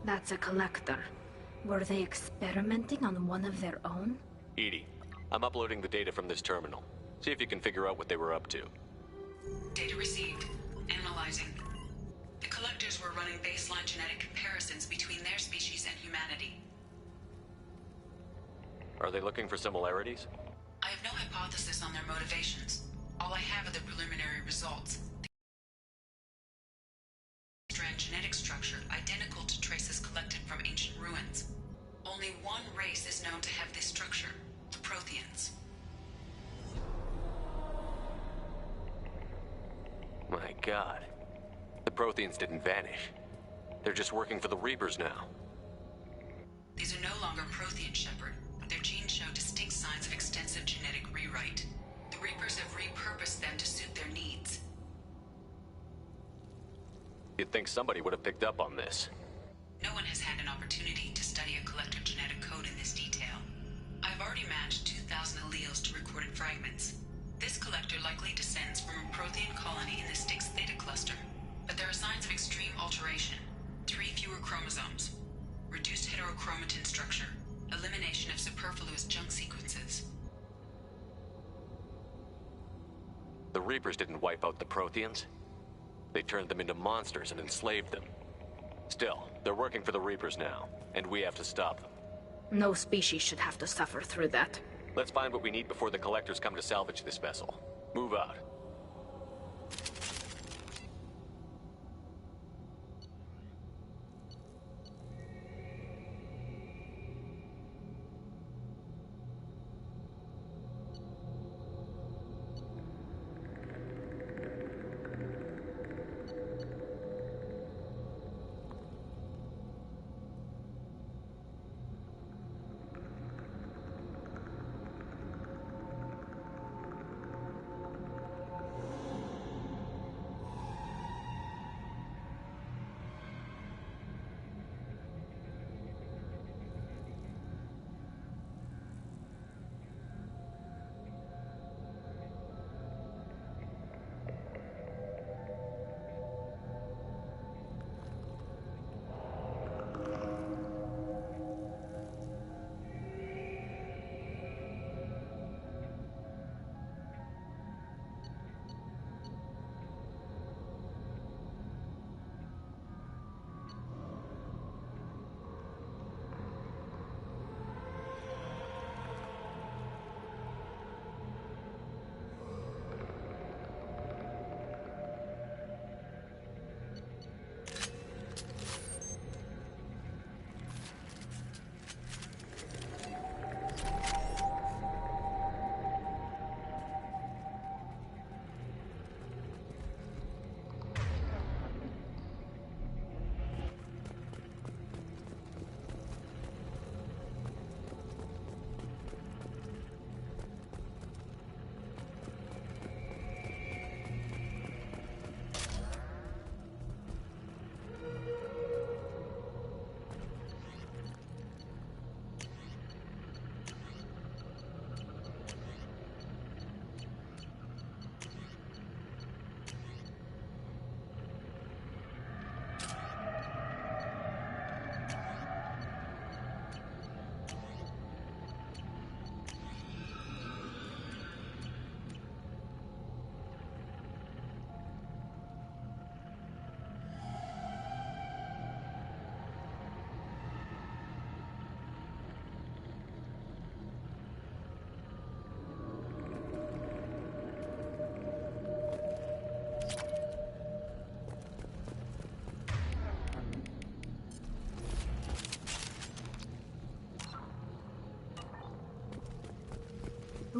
That's a collector. Were they experimenting on one of their own? Edie, I'm uploading the data from this terminal. See if you can figure out what they were up to. Data received. Analyzing. The collectors were running baseline genetic comparisons between their species and humanity. Are they looking for similarities? I have no hypothesis on their motivations. All I have are the preliminary results. Strand genetic structure identical to traces collected from ancient ruins. Only one race is known to have this structure, the Protheans. My God. The Protheans didn't vanish. They're just working for the Reapers now. These are no longer Prothean, Shepard. Their genes show distinct signs of extensive genetic rewrite. The Reapers have repurposed them to suit their needs. You'd think somebody would have picked up on this. No one has had an opportunity to study a collector genetic code in this detail. I've already matched 2,000 alleles to recorded fragments. This collector likely descends from a Prothean colony in the Styx Theta cluster. But there are signs of extreme alteration. 3 fewer chromosomes. Reduced heterochromatin structure. Elimination of superfluous junk sequences. The Reapers didn't wipe out the Protheans. They turned them into monsters and enslaved them. Still, they're working for the Reapers now, and we have to stop them. No species should have to suffer through that. Let's find what we need before the collectors come to salvage this vessel. Move out.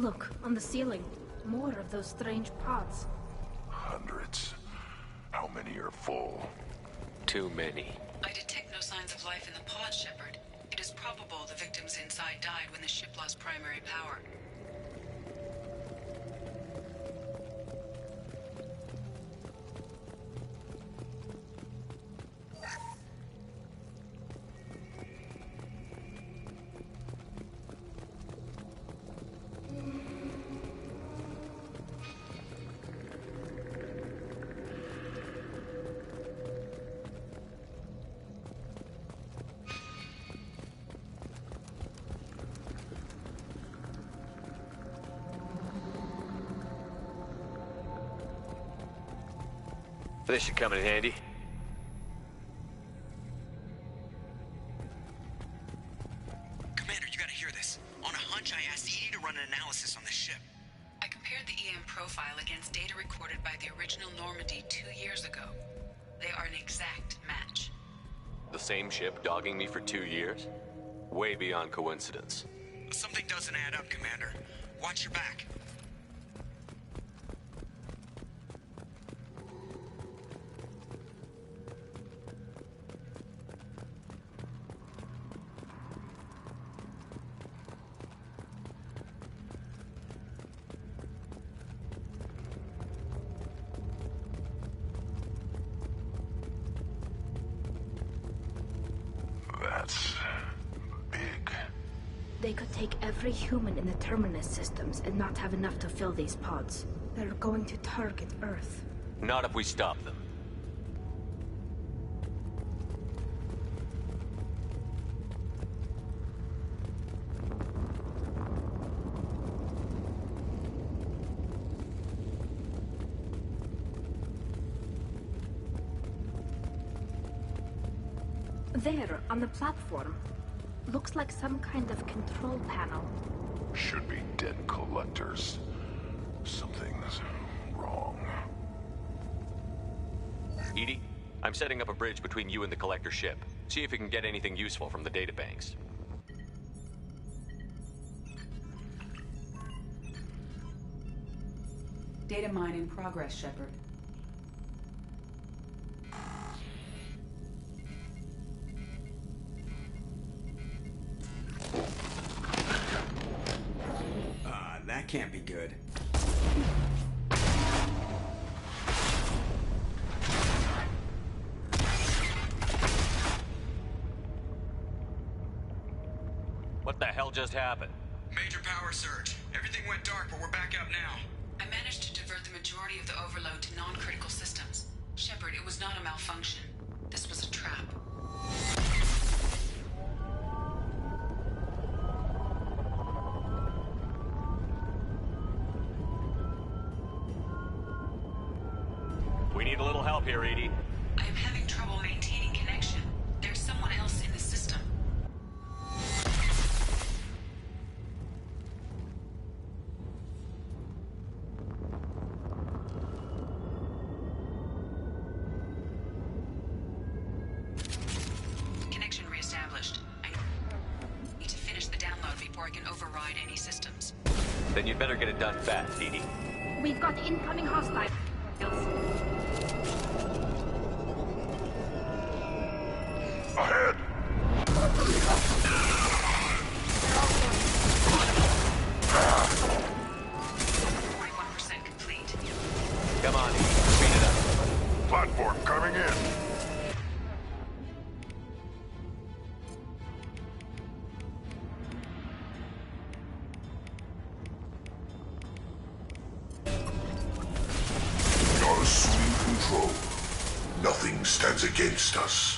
Look, on the ceiling. More of those strange pods. Hundreds. How many are full? Too many. I detect no signs of life in the pod, Shepard. It is probable the victims inside died when the ship lost primary power. This should come in handy. Commander, you gotta hear this. On a hunch, I asked Edie to run an analysis on this ship. I compared the EM profile against data recorded by the original Normandy 2 years ago. They are an exact match. The same ship dogging me for 2 years? Way beyond coincidence. Something doesn't add up, Commander. Watch your back. That's big. They could take every human in the Terminus systems and not have enough to fill these pods. They're going to target Earth. Not if we stop them. There, on the platform. Looks like some kind of control panel. Should be dead collectors. Something's wrong. Edie, I'm setting up a bridge between you and the collector ship. See if you can get anything useful from the databanks. Data mine in progress, Shepard. That can't be good. What the hell just happened? Major power surge. Everything went dark, but we're back up now. I managed to divert the majority of the overload to non-critical systems. Shepard, it was not a malfunction. This was a trap. We need a little help here, Edie. I am having trouble maintaining connection. There's someone else in the system. Connection reestablished. I need to finish the download before I can override any systems. Then you'd better get it done fast, Edie. We've got incoming hostiles. Ahead! 41% complete. Come on, Edie. Speed it up. Platform coming in. We are assuming control. Nothing stands against us.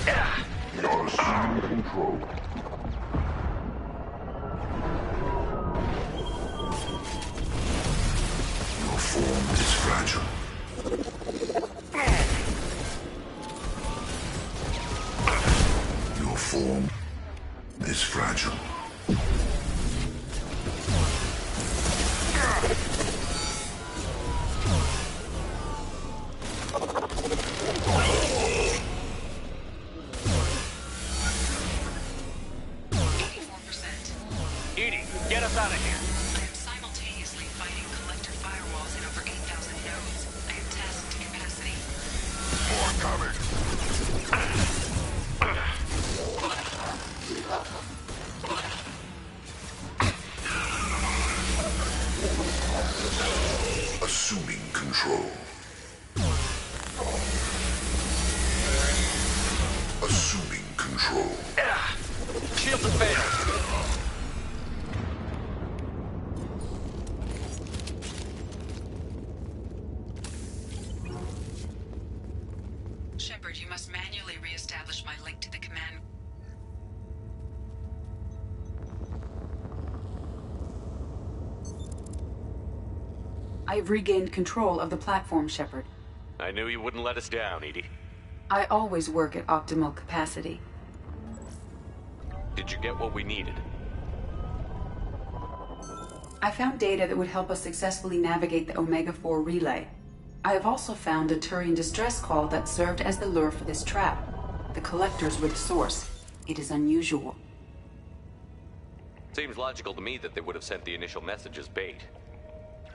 You're assuming control. Your form is fragile. Your form is fragile. Get us out of here. I am simultaneously fighting collector firewalls in over 8,000 nodes. I am tasked to capacity. More coming. Assuming control. Assuming control. Shield has failed. Shepard, you must manually re-establish my link to the command. I have regained control of the platform, Shepard. I knew you wouldn't let us down, Edie. I always work at optimal capacity. Did you get what we needed? I found data that would help us successfully navigate the Omega-4 relay. I have also found a Turian distress call that served as the lure for this trap. The collectors were the source. It is unusual. Seems logical to me that they would have sent the initial message as bait.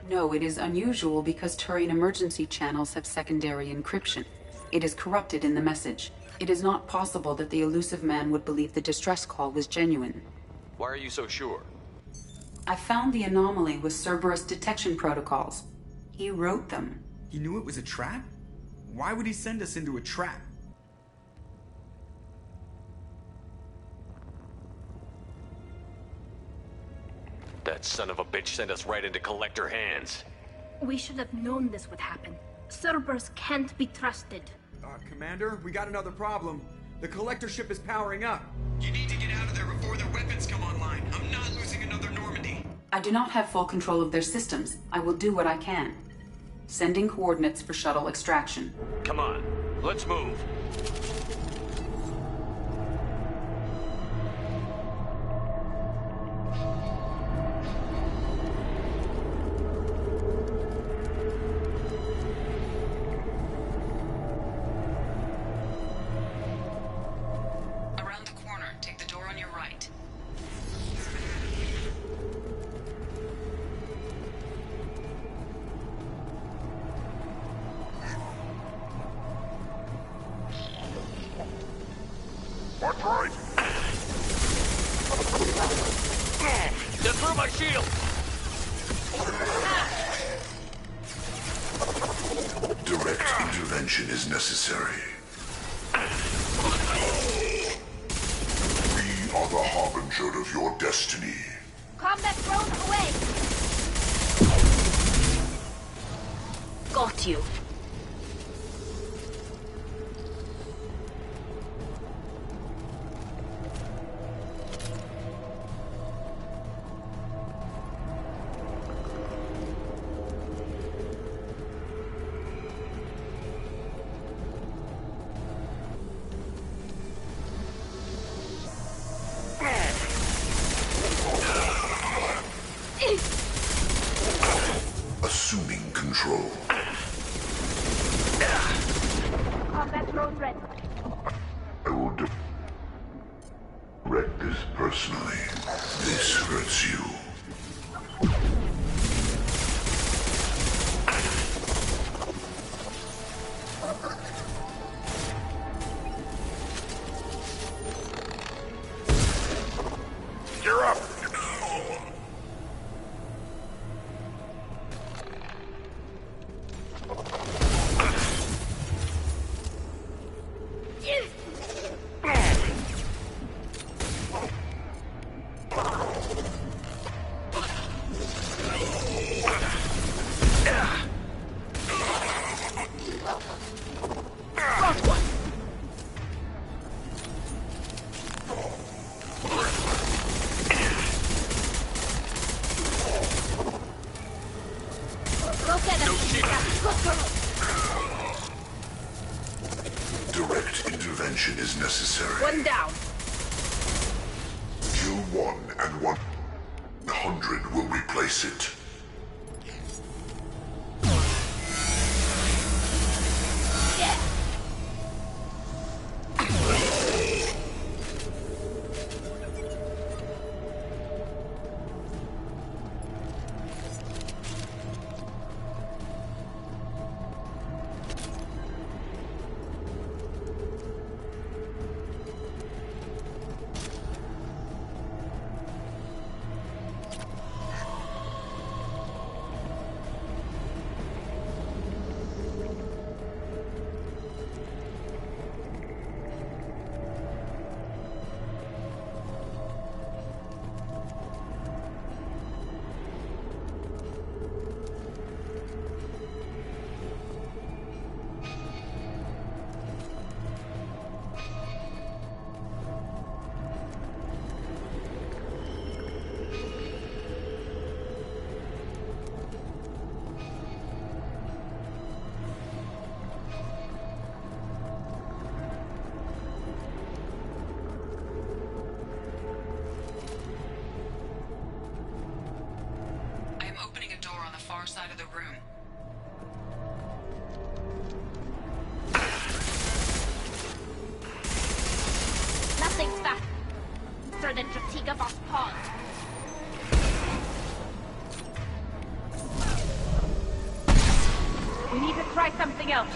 No, it is unusual because Turian emergency channels have secondary encryption. It is corrupted in the message. It is not possible that the elusive man would believe the distress call was genuine. Why are you so sure? I found the anomaly with Cerberus detection protocols. He wrote them. He knew it was a trap? Why would he send us into a trap? That son of a bitch sent us right into collector hands. We should have known this would happen. Cerberus can't be trusted. Commander, we got another problem. The collector ship is powering up. You need to get out of there before their weapons come online. I'm not losing another Normandy. I do not have full control of their systems. I will do what I can. Sending coordinates for shuttle extraction. Come on, let's move. Around the corner, take the door on your right. What's right? They're through my shield! Direct intervention is necessary. We are the harbinger of your destiny. Combat drone away! Got you. Assuming control. Combat drone ready. I will direct this personally. This hurts you. You're up! intervention is necessary. One down. Kill one and 100 will replace it. Far side of the room. Nothing's faster than Strategos' paws. We need to try something else.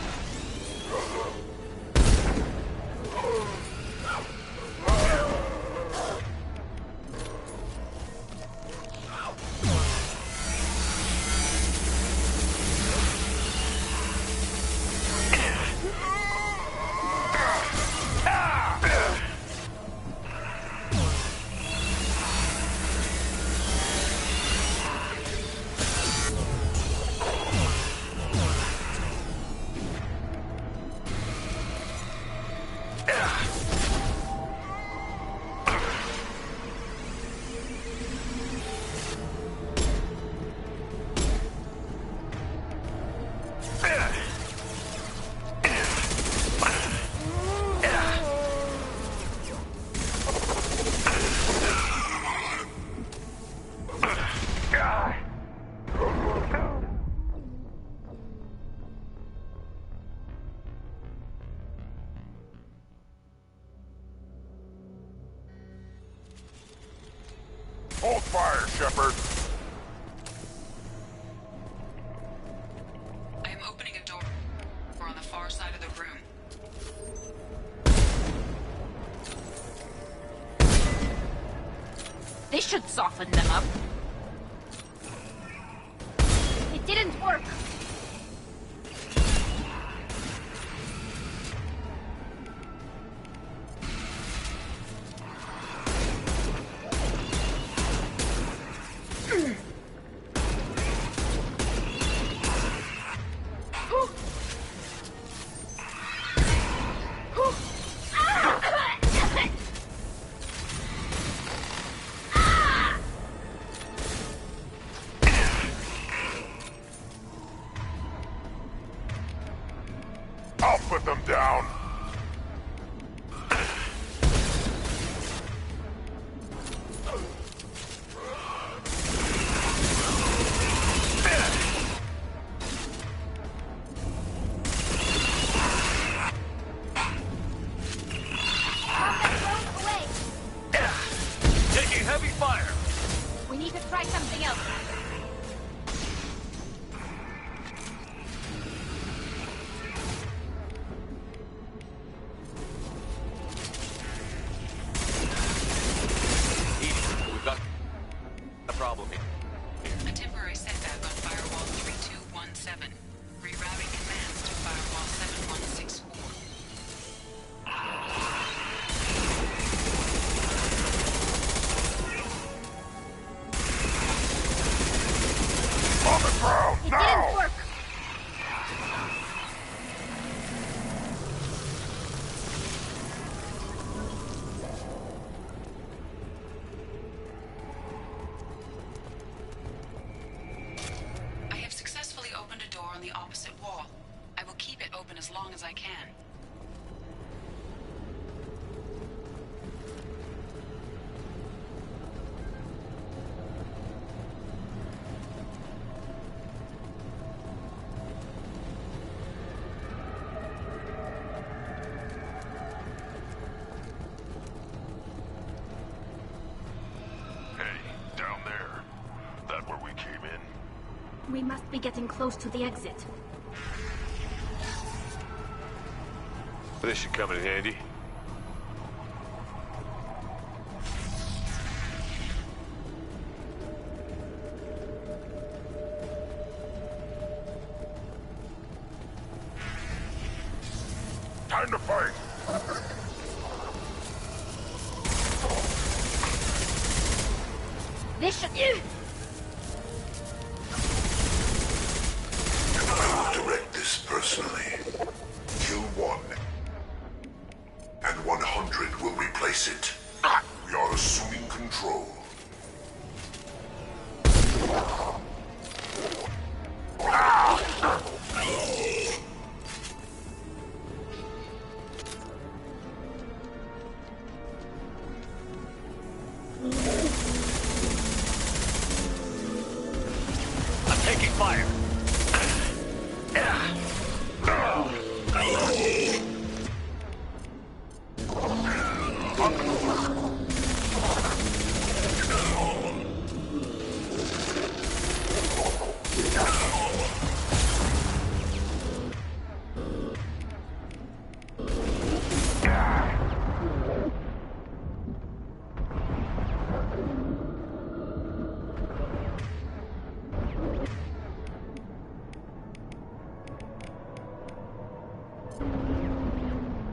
Hold fire, Shepard. I am opening a door on the far side of the room. This should soften them up. It didn't work. I'll put them down. Taking heavy fire. We need to try something else. We've got a problem here. A temporary setback on Firewall 3217. Rerouting commands to Firewall 7164. On the ground, It now! didn't work. I have successfully opened a door on the opposite wall. I will keep it open as long as I can. We must be getting close to the exit. This should come in handy. Time to fight! This should... I will direct this personally. Kill one, and 100 will replace it. We are assuming control. I'm taking fire.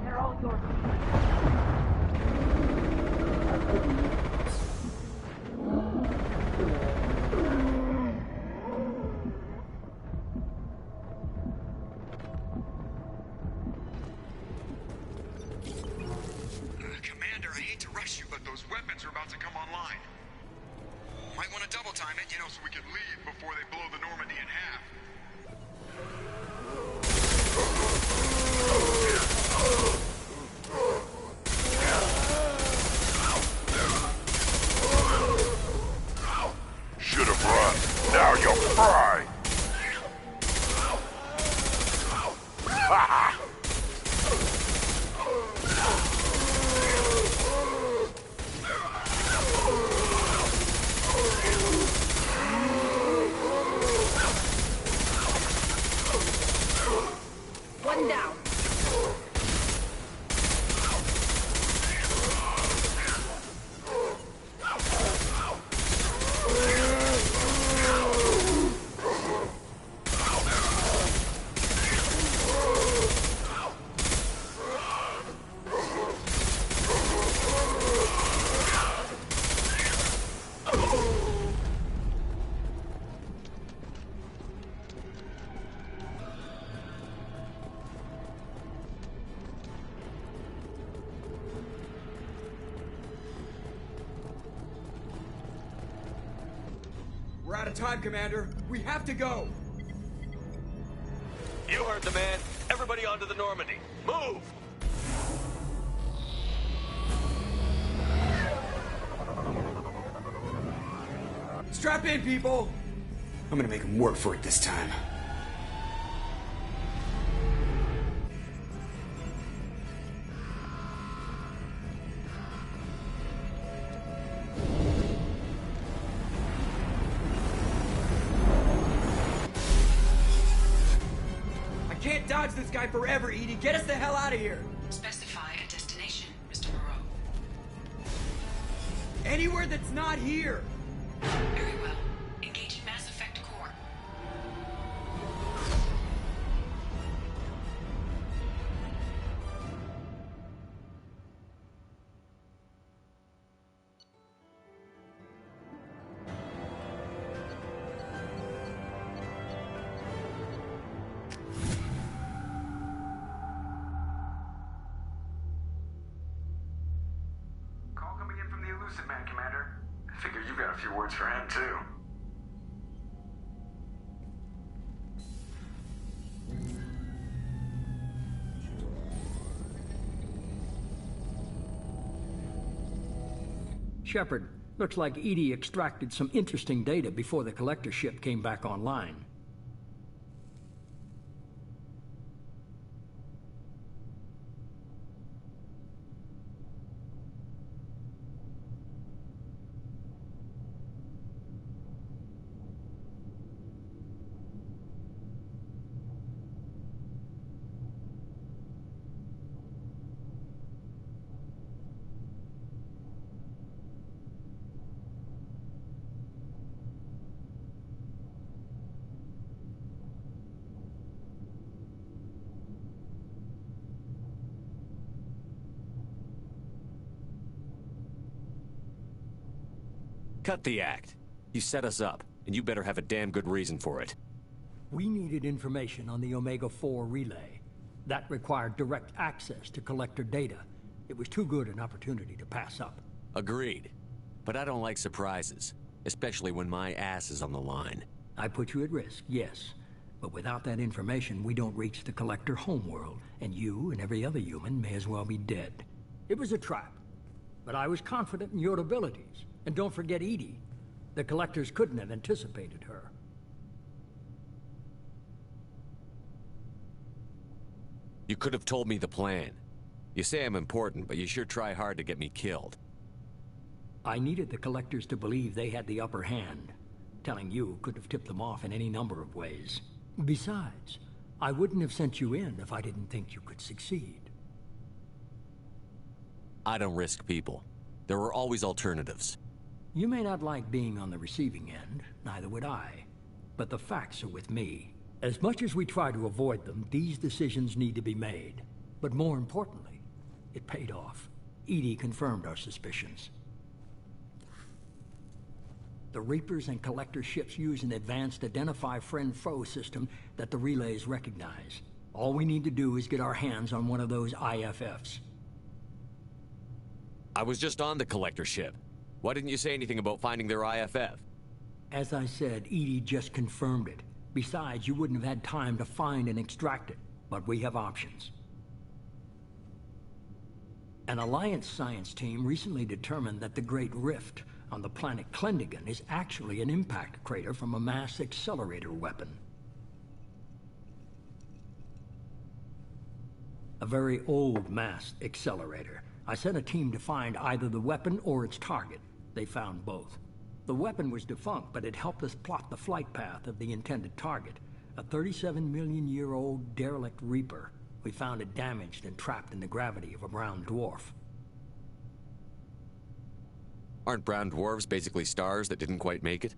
They're all yours. Commander, I hate to rush you, but those weapons are about to come online. Might want to double time it, so we can leave before they blow the Normandy in half. Should have run. Now you'll fry. One down. We're out of time, Commander. We have to go. You heard the man. Everybody onto the Normandy. Move! Strap in, people. I'm gonna make them work for it this time. I can't dodge this guy forever, Edie. Get us the hell out of here. Specify a destination, Mr. Moreau. Anywhere that's not here. Very well. Engaging Mass Effect Core. Call coming in from the Elusive Man, Commander. I figure you got a few words for him, too. Shepard, looks like Edie extracted some interesting data before the collector ship came back online. Cut the act. You set us up, and you better have a damn good reason for it. We needed information on the Omega-4 relay. That required direct access to collector data. It was too good an opportunity to pass up. Agreed. But I don't like surprises, especially when my ass is on the line. I put you at risk, yes. But without that information, we don't reach the collector homeworld, and you and every other human may as well be dead. It was a trap, but I was confident in your abilities. And don't forget Edie. The collectors couldn't have anticipated her. You could have told me the plan. You say I'm important, but you sure try hard to get me killed. I needed the collectors to believe they had the upper hand. Telling you could have tipped them off in any number of ways. Besides, I wouldn't have sent you in if I didn't think you could succeed. I don't risk people. There are always alternatives. You may not like being on the receiving end, neither would I. But the facts are with me. As much as we try to avoid them, these decisions need to be made. But more importantly, it paid off. Edie confirmed our suspicions. The Reapers and Collector ships use an advanced Identify Friend-Foe system that the relays recognize. All we need to do is get our hands on one of those IFFs. I was just on the Collector ship. Why didn't you say anything about finding their IFF? As I said, Edie just confirmed it. Besides, you wouldn't have had time to find and extract it. But we have options. An Alliance science team recently determined that the Great Rift on the planet Klendigan is actually an impact crater from a mass accelerator weapon. A very old mass accelerator. I sent a team to find either the weapon or its target. They found both. The weapon was defunct, but it helped us plot the flight path of the intended target. A 37-million-year-old derelict Reaper. We found it damaged and trapped in the gravity of a brown dwarf. Aren't brown dwarves basically stars that didn't quite make it?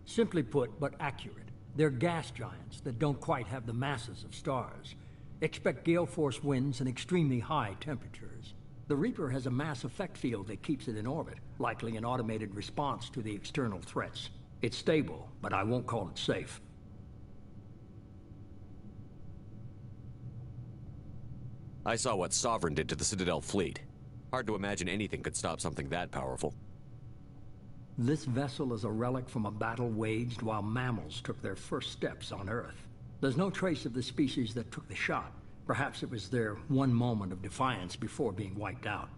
Simply put, but accurate. They're gas giants that don't quite have the masses of stars. Expect gale force winds and extremely high temperatures. The Reaper has a mass effect field that keeps it in orbit, likely an automated response to the external threats. It's stable, but I won't call it safe. I saw what Sovereign did to the Citadel fleet. Hard to imagine anything could stop something that powerful. This vessel is a relic from a battle waged while mammals took their first steps on Earth. There's no trace of the species that took the shot. Perhaps it was their one moment of defiance before being wiped out.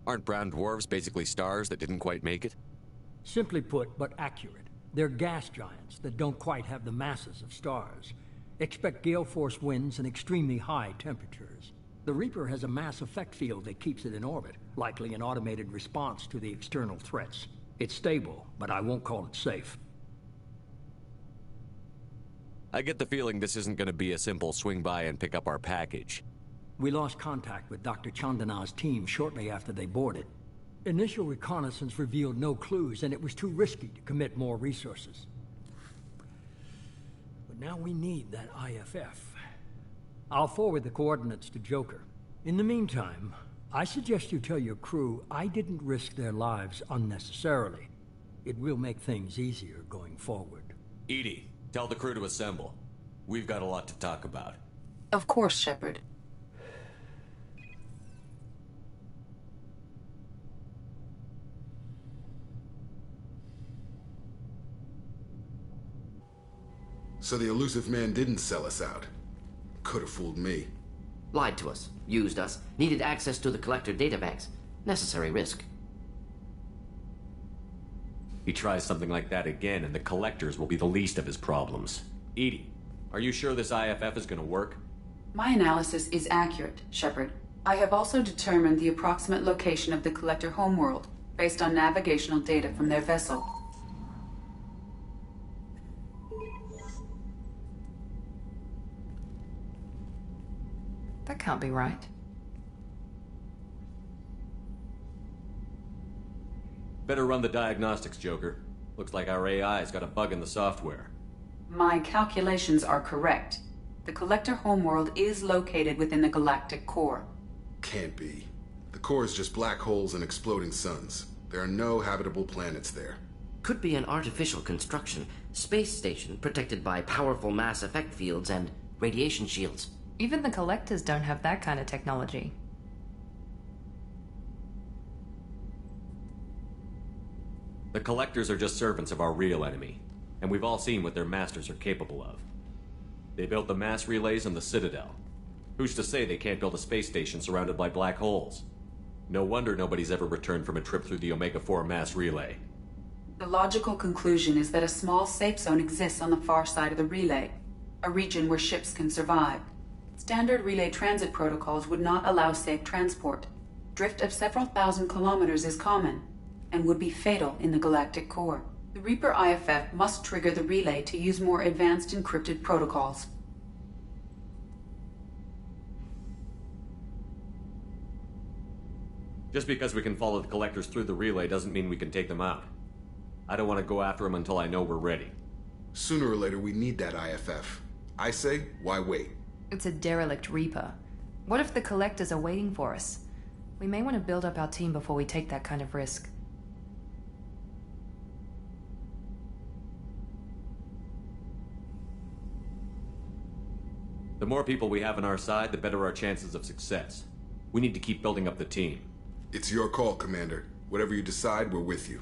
Aren't brown dwarves basically stars that didn't quite make it? Simply put, but accurate. They're gas giants that don't quite have the masses of stars. Expect gale force winds and extremely high temperatures. The Reaper has a mass effect field that keeps it in orbit, likely an automated response to the external threats. It's stable, but I won't call it safe. I get the feeling this isn't going to be a simple swing by and pick up our package. We lost contact with Dr. Chandana's team shortly after they boarded. Initial reconnaissance revealed no clues, and it was too risky to commit more resources. But now we need that IFF. I'll forward the coordinates to Joker. In the meantime, I suggest you tell your crew I didn't risk their lives unnecessarily. It will make things easier going forward. Edie, tell the crew to assemble. We've got a lot to talk about. Of course, Shepard. So the elusive man didn't sell us out. Could have fooled me. Lied to us, used us, needed access to the Collector databanks. Necessary risk. He tries something like that again, and the Collectors will be the least of his problems. Edie, are you sure this IFF is going to work? My analysis is accurate, Shepard. I have also determined the approximate location of the Collector homeworld, based on navigational data from their vessel. That can't be right. Better run the diagnostics, Joker. Looks like our AI's got a bug in the software. My calculations are correct. The Collector homeworld is located within the galactic core. Can't be. The core is just black holes and exploding suns. There are no habitable planets there. Could be an artificial construction, space station protected by powerful mass effect fields and radiation shields. Even the Collectors don't have that kind of technology. The Collectors are just servants of our real enemy, and we've all seen what their masters are capable of. They built the mass relays in the Citadel. Who's to say they can't build a space station surrounded by black holes? No wonder nobody's ever returned from a trip through the Omega-4 mass relay. The logical conclusion is that a small safe zone exists on the far side of the relay, a region where ships can survive. Standard relay transit protocols would not allow safe transport. Drift of several thousand kilometers is common, and would be fatal in the galactic core. The Reaper IFF must trigger the relay to use more advanced encrypted protocols. Just because we can follow the Collectors through the relay doesn't mean we can take them out. I don't want to go after them until I know we're ready. Sooner or later, we need that IFF. I say, why wait? It's a derelict Reaper. What if the Collectors are waiting for us? We may want to build up our team before we take that kind of risk. The more people we have on our side, the better our chances of success. We need to keep building up the team. It's your call, Commander. Whatever you decide, we're with you.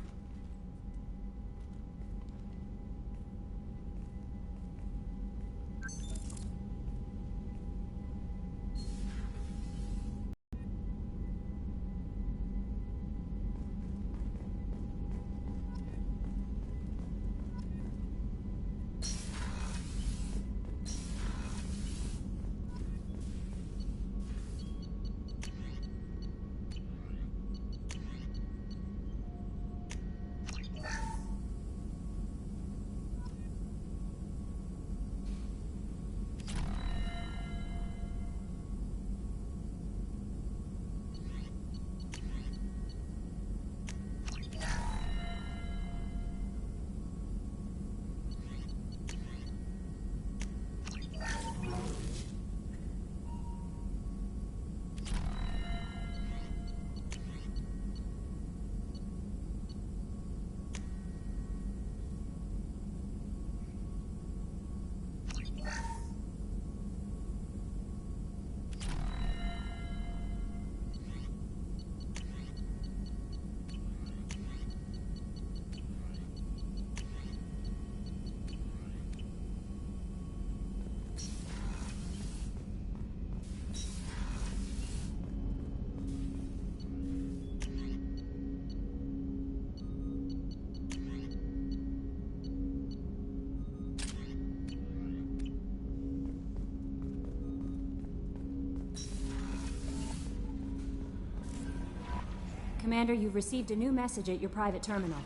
Commander, you've received a new message at your private terminal.